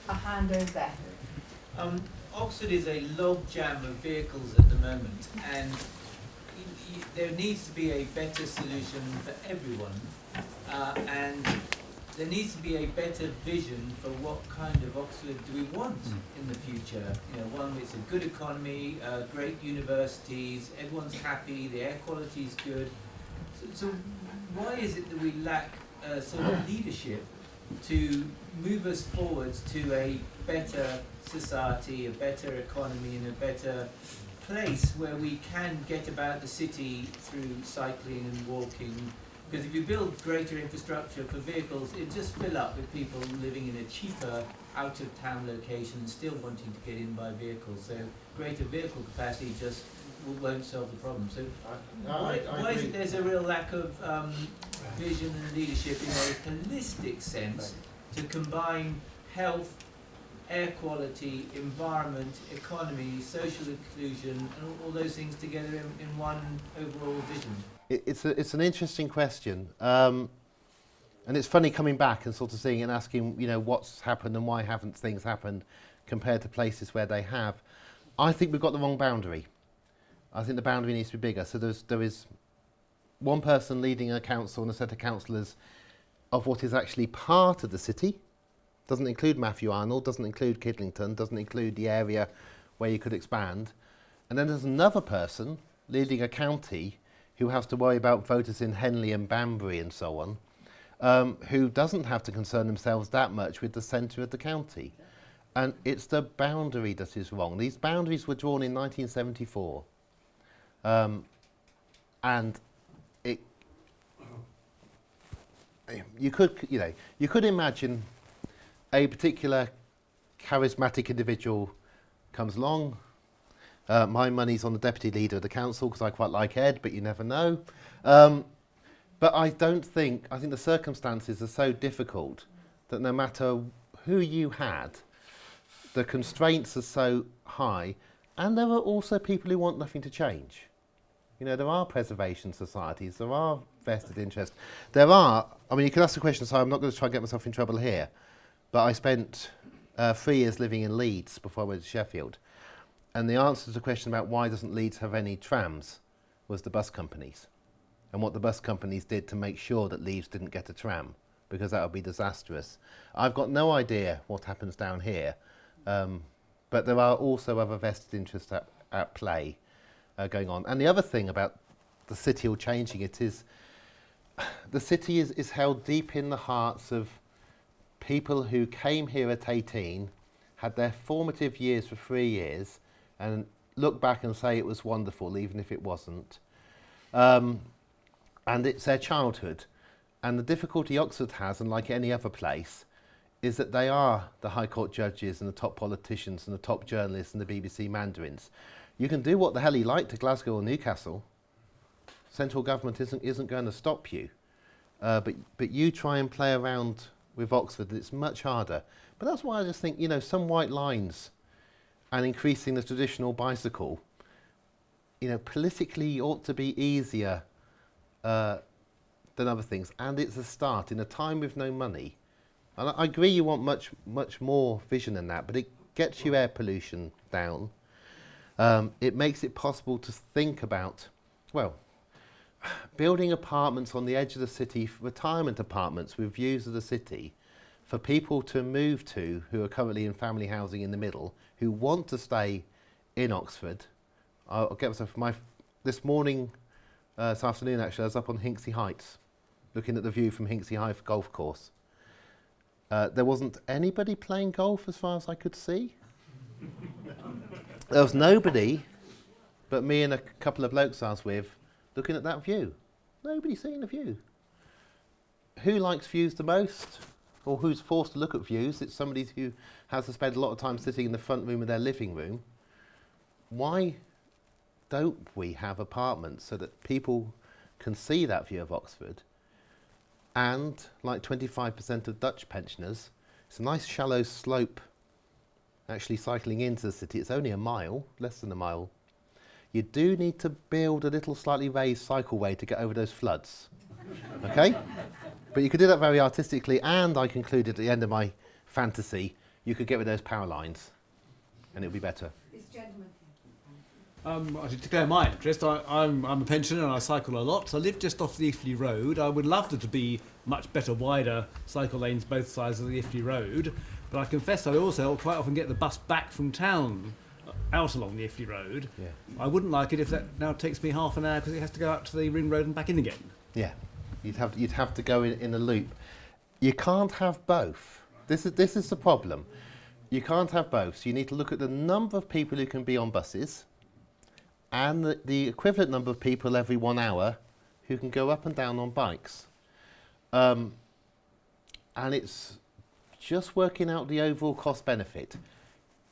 A hand over there. Oxford is a log jam of vehicles at the moment, and there needs to be a better solution for everyone, and there needs to be a better vision for what kind of Oxford do we want in the future. You know, one with a good economy, great universities, everyone's happy, the air quality is good. So why is it that we lack sort of leadership to move us forwards to a better society, a better economy, and a better place where we can get about the city through cycling and walking? Because if you build greater infrastructure for vehicles, it just fill up with people living in a cheaper, out-of-town location, still wanting to get in by vehicles. So greater vehicle capacity just won't solve the problem. So why is it there's a real lack of vision and leadership in a holistic sense to combine health, air quality, environment, economy, social inclusion, and all those things together in one overall vision? It's an interesting question, and it's funny coming back and sort of seeing and asking, you know, what's happened and why haven't things happened compared to places where they have. I think we've got the wrong boundary. I think the boundary needs to be bigger. So there is one person leading a council and a set of councillors of what is actually part of the city. Doesn't include Matthew Arnold, doesn't include Kidlington, doesn't include the area where you could expand. And then there's another person leading a county who has to worry about voters in Henley and Banbury and so on, who doesn't have to concern themselves that much with the centre of the county. And it's the boundary that is wrong. These boundaries were drawn in 1974. And you could imagine a particular charismatic individual comes along. My money's on the deputy leader of the council because I quite like Ed, but you never know. But I think the circumstances are so difficult that no matter who you had, the constraints are so high, and there are also people who want nothing to change. You know, there are preservation societies, there are vested interests. You can ask the question, so I'm not going to try and get myself in trouble here, but I spent 3 years living in Leeds before I went to Sheffield. And the answer to the question about why doesn't Leeds have any trams was the bus companies. And what the bus companies did to make sure that Leeds didn't get a tram, because that would be disastrous. I've got no idea what happens down here, but there are also other vested interests at play going on. And the other thing about the city or changing it is the city is held deep in the hearts of people who came here at 18, had their formative years for 3 years, and look back and say it was wonderful, even if it wasn't. And it's their childhood. And the difficulty Oxford has, and like any other place, is that they are the High Court judges and the top politicians and the top journalists and the BBC Mandarins. You can do what the hell you like to Glasgow or Newcastle. Central government isn't going to stop you. But you try and play around with Oxford, and it's much harder. But that's why I just think, you know, some white lines and increasing the traditional bicycle, you know, politically ought to be easier than other things. And it's a start in a time with no money. And I agree you want much more vision than that, but it gets your air pollution down. It makes it possible to think about, well, building apartments on the edge of the city, retirement apartments with views of the city for people to move to who are currently in family housing in the middle, who want to stay in Oxford. I'll get myself, this morning, this afternoon actually, I was up on Hinksey Heights, looking at the view from Hinksey High golf course. There wasn't anybody playing golf as far as I could see. There was nobody but me and a couple of blokes I was with looking at that view. Nobody's seeing the view. Who likes views the most? Or who's forced to look at views? It's somebody who has to spend a lot of time sitting in the front room of their living room. Why don't we have apartments so that people can see that view of Oxford? And like 25% of Dutch pensioners, it's a nice shallow slope actually cycling into the city. It's only a mile, less than a mile. You do need to build a little slightly raised cycleway to get over those floods. Okay? But you could do that very artistically, and I concluded at the end of my fantasy, you could get rid of those power lines, and it would be better. This gentleman. I should declare my interest. I'm a pensioner and I cycle a lot. So I live just off the Iffley Road. I would love there to be much better, wider cycle lanes both sides of the Iffley Road. But I confess I also quite often get the bus back from town out along the Iffley Road. Yeah. I wouldn't like it if that now takes me half an hour because it has to go out to the Ring Road and back in again. Yeah, you'd have to go in a loop. You can't have both. This is the problem. You can't have both. So you need to look at the number of people who can be on buses and the equivalent number of people every 1 hour who can go up and down on bikes. And it's just working out the overall cost benefit.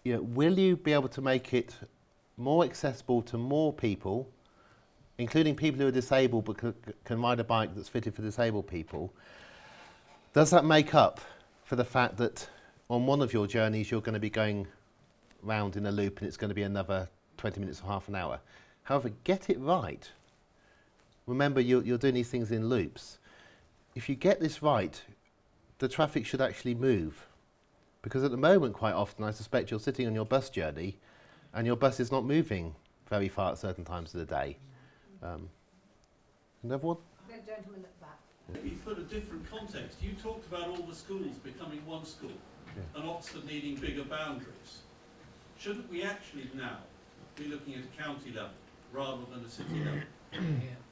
You know, will you be able to make it more accessible to more people, including people who are disabled but can ride a bike that's fitted for disabled people? Does that make up for the fact that on one of your journeys you're going to be going round in a loop and it's going to be another 20 minutes or half an hour? However, get it right. Remember, you're doing these things in loops. If you get this right, the traffic should actually move. Because at the moment, quite often, I suspect you're sitting on your bus journey and your bus is not moving very far at certain times of the day. Another one? The gentleman at the back. Maybe put a different context. You talked about all the schools becoming one school and Oxford needing bigger boundaries. Shouldn't we actually now be looking at a county level rather than a city level?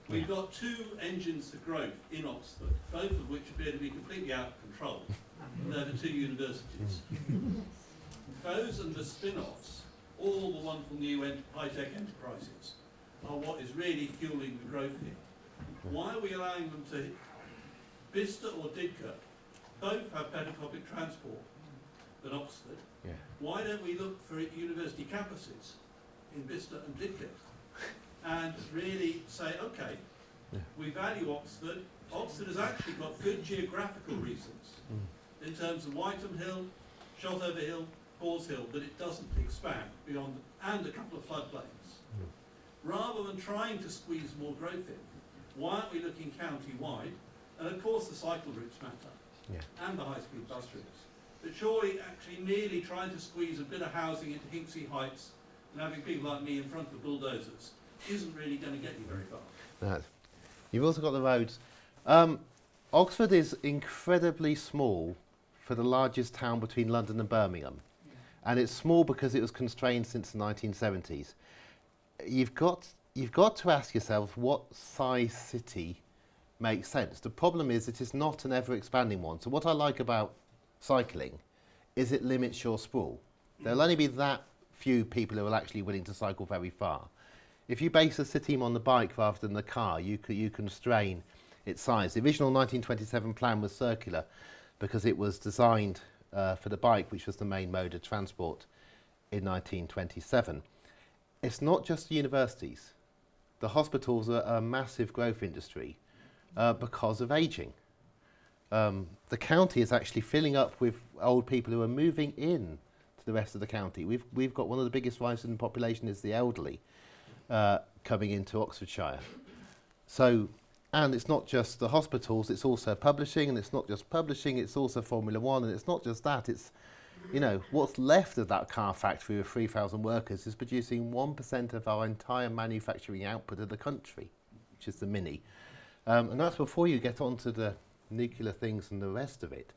We've got two engines of growth in Oxford, both of which appear to be completely out of control. And they're the two universities. Those and the spin-offs, all the wonderful new high-tech enterprises, are what is really fueling the growth here. Why are we allowing them to, Bicester or Didcot, both have better public transport than Oxford? Yeah. Why don't we look for university campuses in Bicester and Didcot and really say, okay, we value Oxford. Oxford has actually got good geographical reasons in terms of Whiteham Hill, Shotover Hill, Hawes Hill, that it doesn't expand beyond, and a couple of floodplains. Rather than trying to squeeze more growth in, why aren't we looking county-wide? And of course the cycle routes matter, and the high-speed bus routes. But surely actually merely trying to squeeze a bit of housing into Hinksey Heights and having people like me in front of the bulldozers isn't really going to get you very far. No. You've also got the roads. Oxford is incredibly small for the largest town between London and Birmingham. And it's small because it was constrained since the 1970s. You've got to ask yourself what size city makes sense. The problem is it is not an ever-expanding one. So what I like about cycling is it limits your sprawl. There'll only be that few people who are actually willing to cycle very far. If you base a city on the bike rather than the car, you constrain its size. The original 1927 plan was circular because it was designed for the bike, which was the main mode of transport in 1927. It's not just universities. The hospitals are a massive growth industry because of ageing. The county is actually filling up with old people who are moving in to the rest of the county. We've got one of the biggest rises in population is the elderly coming into Oxfordshire. So, and it's not just the hospitals, it's also publishing, and it's not just publishing, it's also Formula One, and it's not just that, it's, you know, what's left of that car factory of 3,000 workers is producing 1% of our entire manufacturing output of the country, which is the Mini. And that's before you get onto the nuclear things and the rest of it.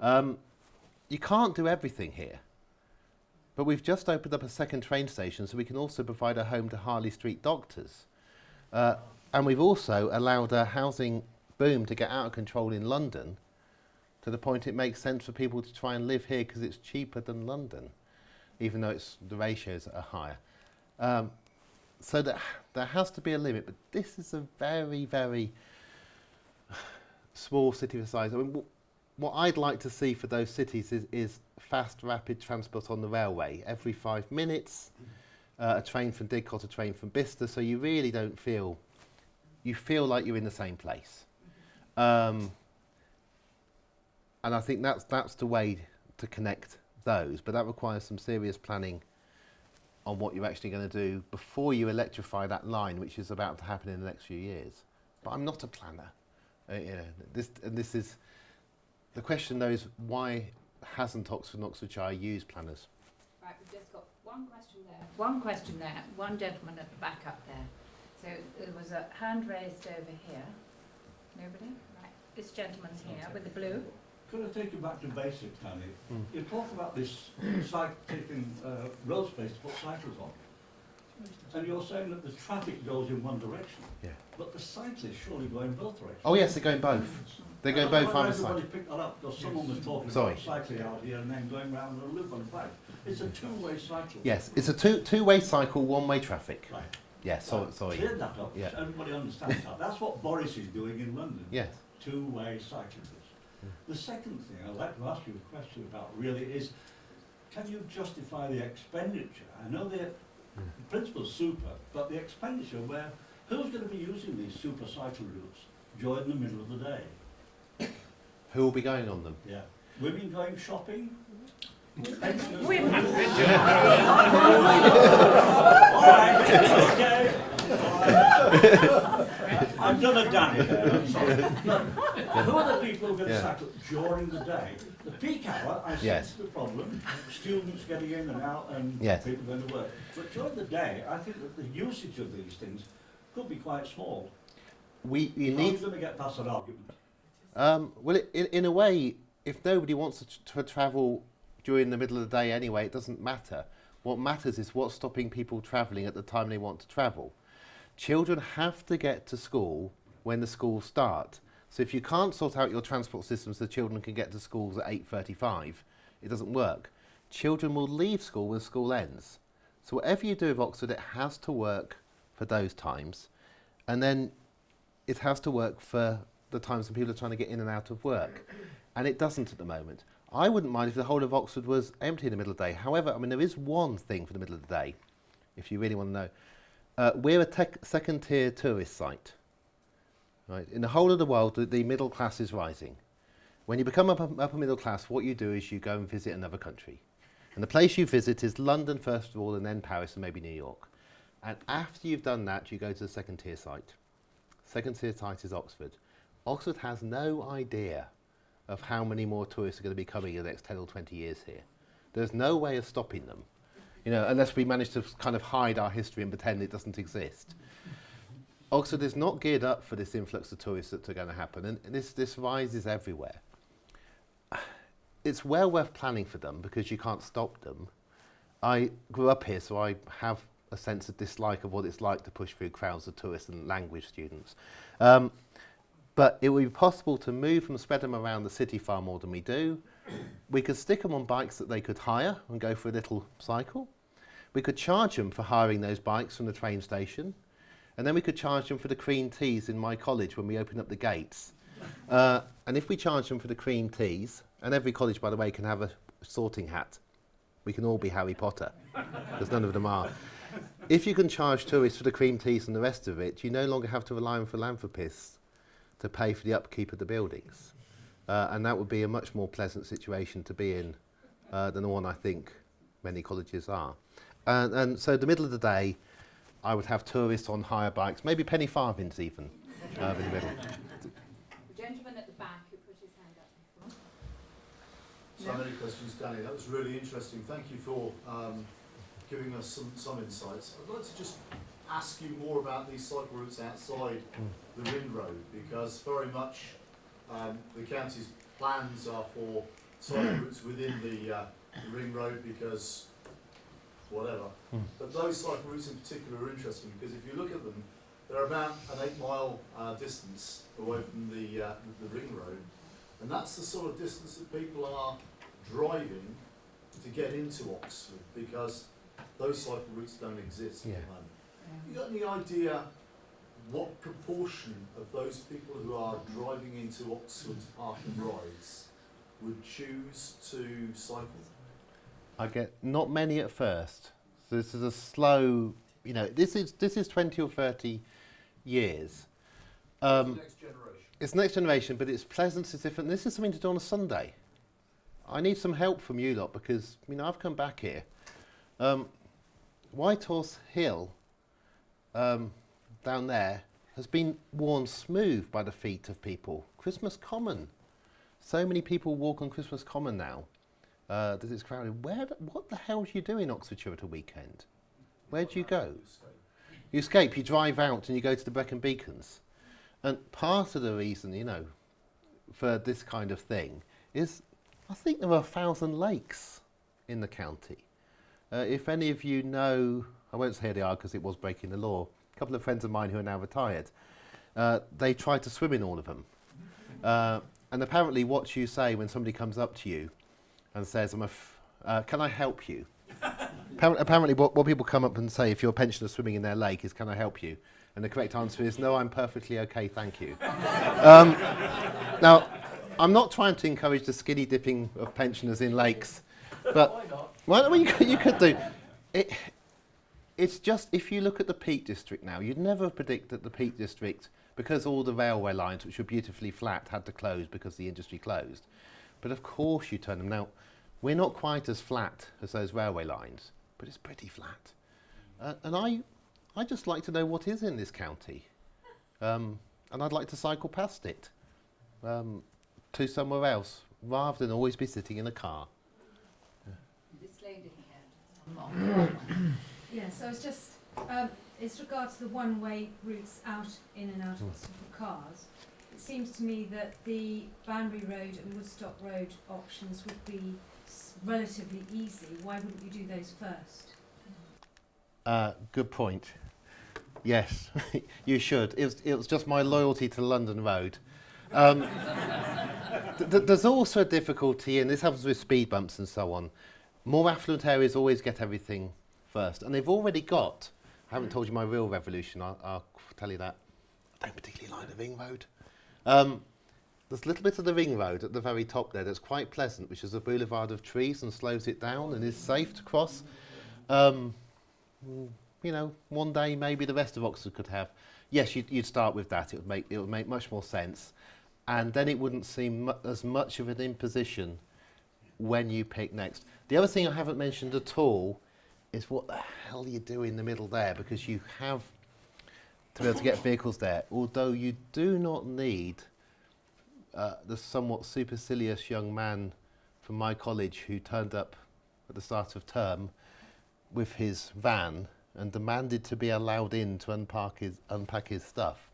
You can't do everything here. But we've just opened up a second train station so we can also provide a home to Harley Street doctors. And we've also allowed a housing boom to get out of control in London to the point it makes sense for people to try and live here because it's cheaper than London, even though the ratios are higher. so that there has to be a limit, but this is a very, very small city of size. I mean, what I'd like to see for those cities is fast, rapid transport on the railway. Every 5 minutes, a train from Didcot, a train from Bicester, so you really don't feel, you feel like you're in the same place. And I think that's the way to connect those, but that requires some serious planning on what you're actually going to do before you electrify that line, which is about to happen in the next few years. But I'm not a planner. This is the question, though, is why hasn't Oxford and Oxfordshire used planners? Right, we've just got one question there. One question there. One gentleman at the back up there. So there was a hand raised over here. Nobody? Right. This gentleman's here with the blue. Could I take you back to basics, Andy? You talk about this taking road space to put cycles on, and you're saying that the traffic goes in one direction, but the cyclists surely go in both directions. Oh yes, they're going both. They're going both either side. Everybody picked that up because someone was talking about cycling out here and then going round the loop on the back. It's a two-way cycle. Yes, it's a two-way cycle, one-way traffic. Right. Yes, sorry. Clear that up. Yeah. Everybody understands that. That's what Boris is doing in London. Yes. Two-way cycling. The second thing I'd like to ask you a question about really is, can you justify the expenditure? I know the principle's super, but the expenditure where, who's going to be using these super cycle routes during the middle of the day? Who will be going on them? Yeah. Women going shopping? Women. All right, okay. I've done a Danny there, I'm sorry. Who are the people who are going to cycle during the day? The peak hour, I see the problem. Students getting in and out and people going to work. But during the day, I think that the usage of these things could be quite small. How are you going to get past that argument? Well, in a way, if nobody wants to travel during the middle of the day anyway, it doesn't matter. What matters is what's stopping people travelling at the time they want to travel. Children have to get to school when the schools start. So if you can't sort out your transport system so the children can get to schools at 8:35, it doesn't work. Children will leave school when school ends. So whatever you do with Oxford, it has to work for those times. And then it has to work for the times when people are trying to get in and out of work. And it doesn't at the moment. I wouldn't mind if the whole of Oxford was empty in the middle of the day. However, I mean, there is one thing for the middle of the day, if you really want to know. We're a second-tier tourist site. Right? In the whole of the world, the middle class is rising. When you become upper middle class, what you do is you go and visit another country. And the place you visit is London first of all, and then Paris and maybe New York. And after you've done that, you go to the second-tier site. Second-tier site is Oxford. Oxford has no idea of how many more tourists are going to be coming in the next 10 or 20 years here. There's no way of stopping them, you know, unless we manage to kind of hide our history and pretend it doesn't exist. Oxford is not geared up for this influx of tourists that are going to happen, and this rise is everywhere. It's well worth planning for them because you can't stop them. I grew up here, so I have a sense of dislike of what it's like to push through crowds of tourists and language students. But it would be possible to move them, spread them around the city far more than we do. We could stick them on bikes that they could hire and go for a little cycle. We could charge them for hiring those bikes from the train station. And then we could charge them for the cream teas in my college when we open up the gates. And if we charge them for the cream teas, and every college, by the way, can have a sorting hat. We can all be Harry Potter, because none of them are. If you can charge tourists for the cream teas and the rest of it, you no longer have to rely on philanthropists to pay for the upkeep of the buildings. And that would be a much more pleasant situation to be in than the one I think many colleges are. And so the middle of the day, I would have tourists on hire bikes, maybe penny farthings even, in the middle. The gentleman at the back who put his hand up before. So many questions, Danny. That was really interesting. Thank you for giving us some insights. I'd like to just ask you more about these cycle routes outside the ring road, because very much the county's plans are for cycle routes within the ring road because whatever. But those cycle routes in particular are interesting because if you look at them, they're about an 8-mile distance away from the ring road, and that's the sort of distance that people are driving to get into Oxford because those cycle routes don't exist at the moment. you got any idea what proportion of those people who are driving into Oxford Park and Rides would choose to cycle? I get not many at first. So this is a slow, you know, this is 20 or 30 years. It's the next generation. It's next generation, but it's pleasant, it's different. This is something to do on a Sunday. I need some help from you lot because, you know, I've come back here. Whitehorse Hill, down there, has been worn smooth by the feet of people. Christmas Common. So many people walk on Christmas Common now. That it's crowded. What the hell do you do in Oxfordshire at a weekend? Where do you go? You escape, you drive out and you go to the Brecon Beacons. And part of the reason, you know, for this kind of thing is I think there are 1,000 lakes in the county. If any of you know, I won't say who they are because it was breaking the law, a couple of friends of mine who are now retired, they tried to swim in all of them. And apparently what you say when somebody comes up to you and says, can I help you? Apparently what people come up and say if you're a pensioner swimming in their lake is, can I help you? And the correct answer is, no, I'm perfectly okay, thank you. Now, I'm not trying to encourage the skinny dipping of pensioners in lakes, but Why not? well, you could do. It's just, if you look at the Peak District now, you'd never predict that the Peak District, because all the railway lines, which were beautifully flat, had to close because the industry closed. But of course you turn them. Now, we're not quite as flat as those railway lines, but it's pretty flat. And I just like to know what is in this county. And I'd like to cycle past it to somewhere else, rather than always be sitting in a car. This lady here. Yeah, so it's just, as regards to the one-way routes out, in and out of Oxford for cars, it seems to me that the Banbury Road and Woodstock Road options would be relatively easy. Why wouldn't you do those first? Good point. Yes, you should. It was just my loyalty to London Road. There's also a difficulty, and this happens with speed bumps and so on. More affluent areas always get everything first, and they've already got, I haven't told you my real revolution, I'll tell you that. I don't particularly like the ring road. There's a little bit of the ring road at the very top there that's quite pleasant, which is a boulevard of trees and slows it down and is safe to cross. You know, one day maybe the rest of Oxford could have. Yes, you'd start with that. It would make much more sense, and then it wouldn't seem as much of an imposition when you pick next. The other thing I haven't mentioned at all is what the hell you do in the middle there, because you have to be able to get vehicles there. Although you do not need the somewhat supercilious young man from my college who turned up at the start of term with his van and demanded to be allowed in to unpack his stuff.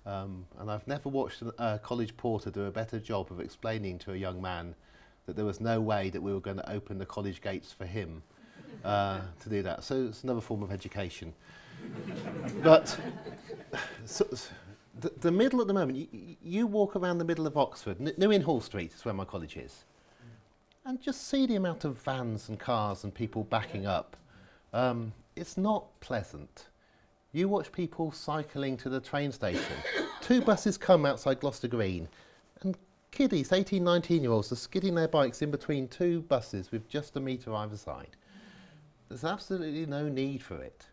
And I've never watched a college porter do a better job of explaining to a young man that there was no way that we were going to open the college gates for him to do that. So it's another form of education. But the middle at the moment, you walk around the middle of Oxford, New Inn Hall Street is where my college is, and just see the amount of vans and cars and people backing up. It's not pleasant. You watch people cycling to the train station. 2 buses come outside Gloucester Green, and kiddies, 18, 19-year-olds, are skidding their bikes in between 2 buses with just a metre either side. There's absolutely no need for it.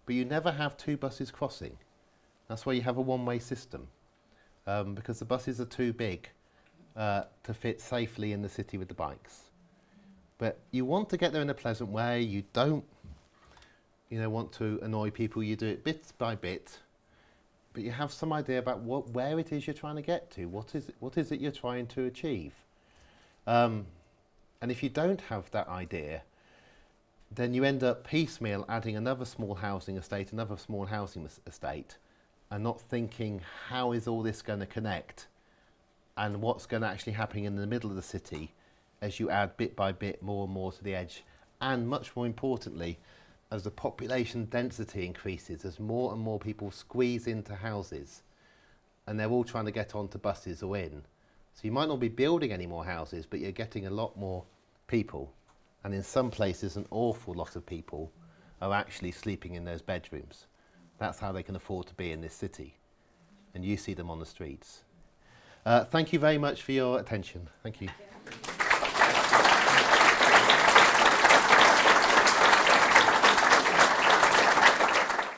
But you never have 2 buses crossing. That's why you have a one-way system, because the buses are too big to fit safely in the city with the bikes. But you want to get there in a pleasant way. You don't want to annoy people. You do it bit by bit, but you have some idea about where it is you're trying to get to. What is it you're trying to achieve? And if you don't have that idea, then you end up piecemeal adding another small housing estate, and not thinking, how is all this going to connect, and what's going to actually happen in the middle of the city as you add bit by bit more and more to the edge. And much more importantly, as the population density increases, as more and more people squeeze into houses, and they're all trying to get onto buses or in. So you might not be building any more houses, but you're getting a lot more people, and in some places an awful lot of people, are actually sleeping in those bedrooms. That's how they can afford to be in this city. And you see them on the streets. Thank you very much for your attention. Thank you.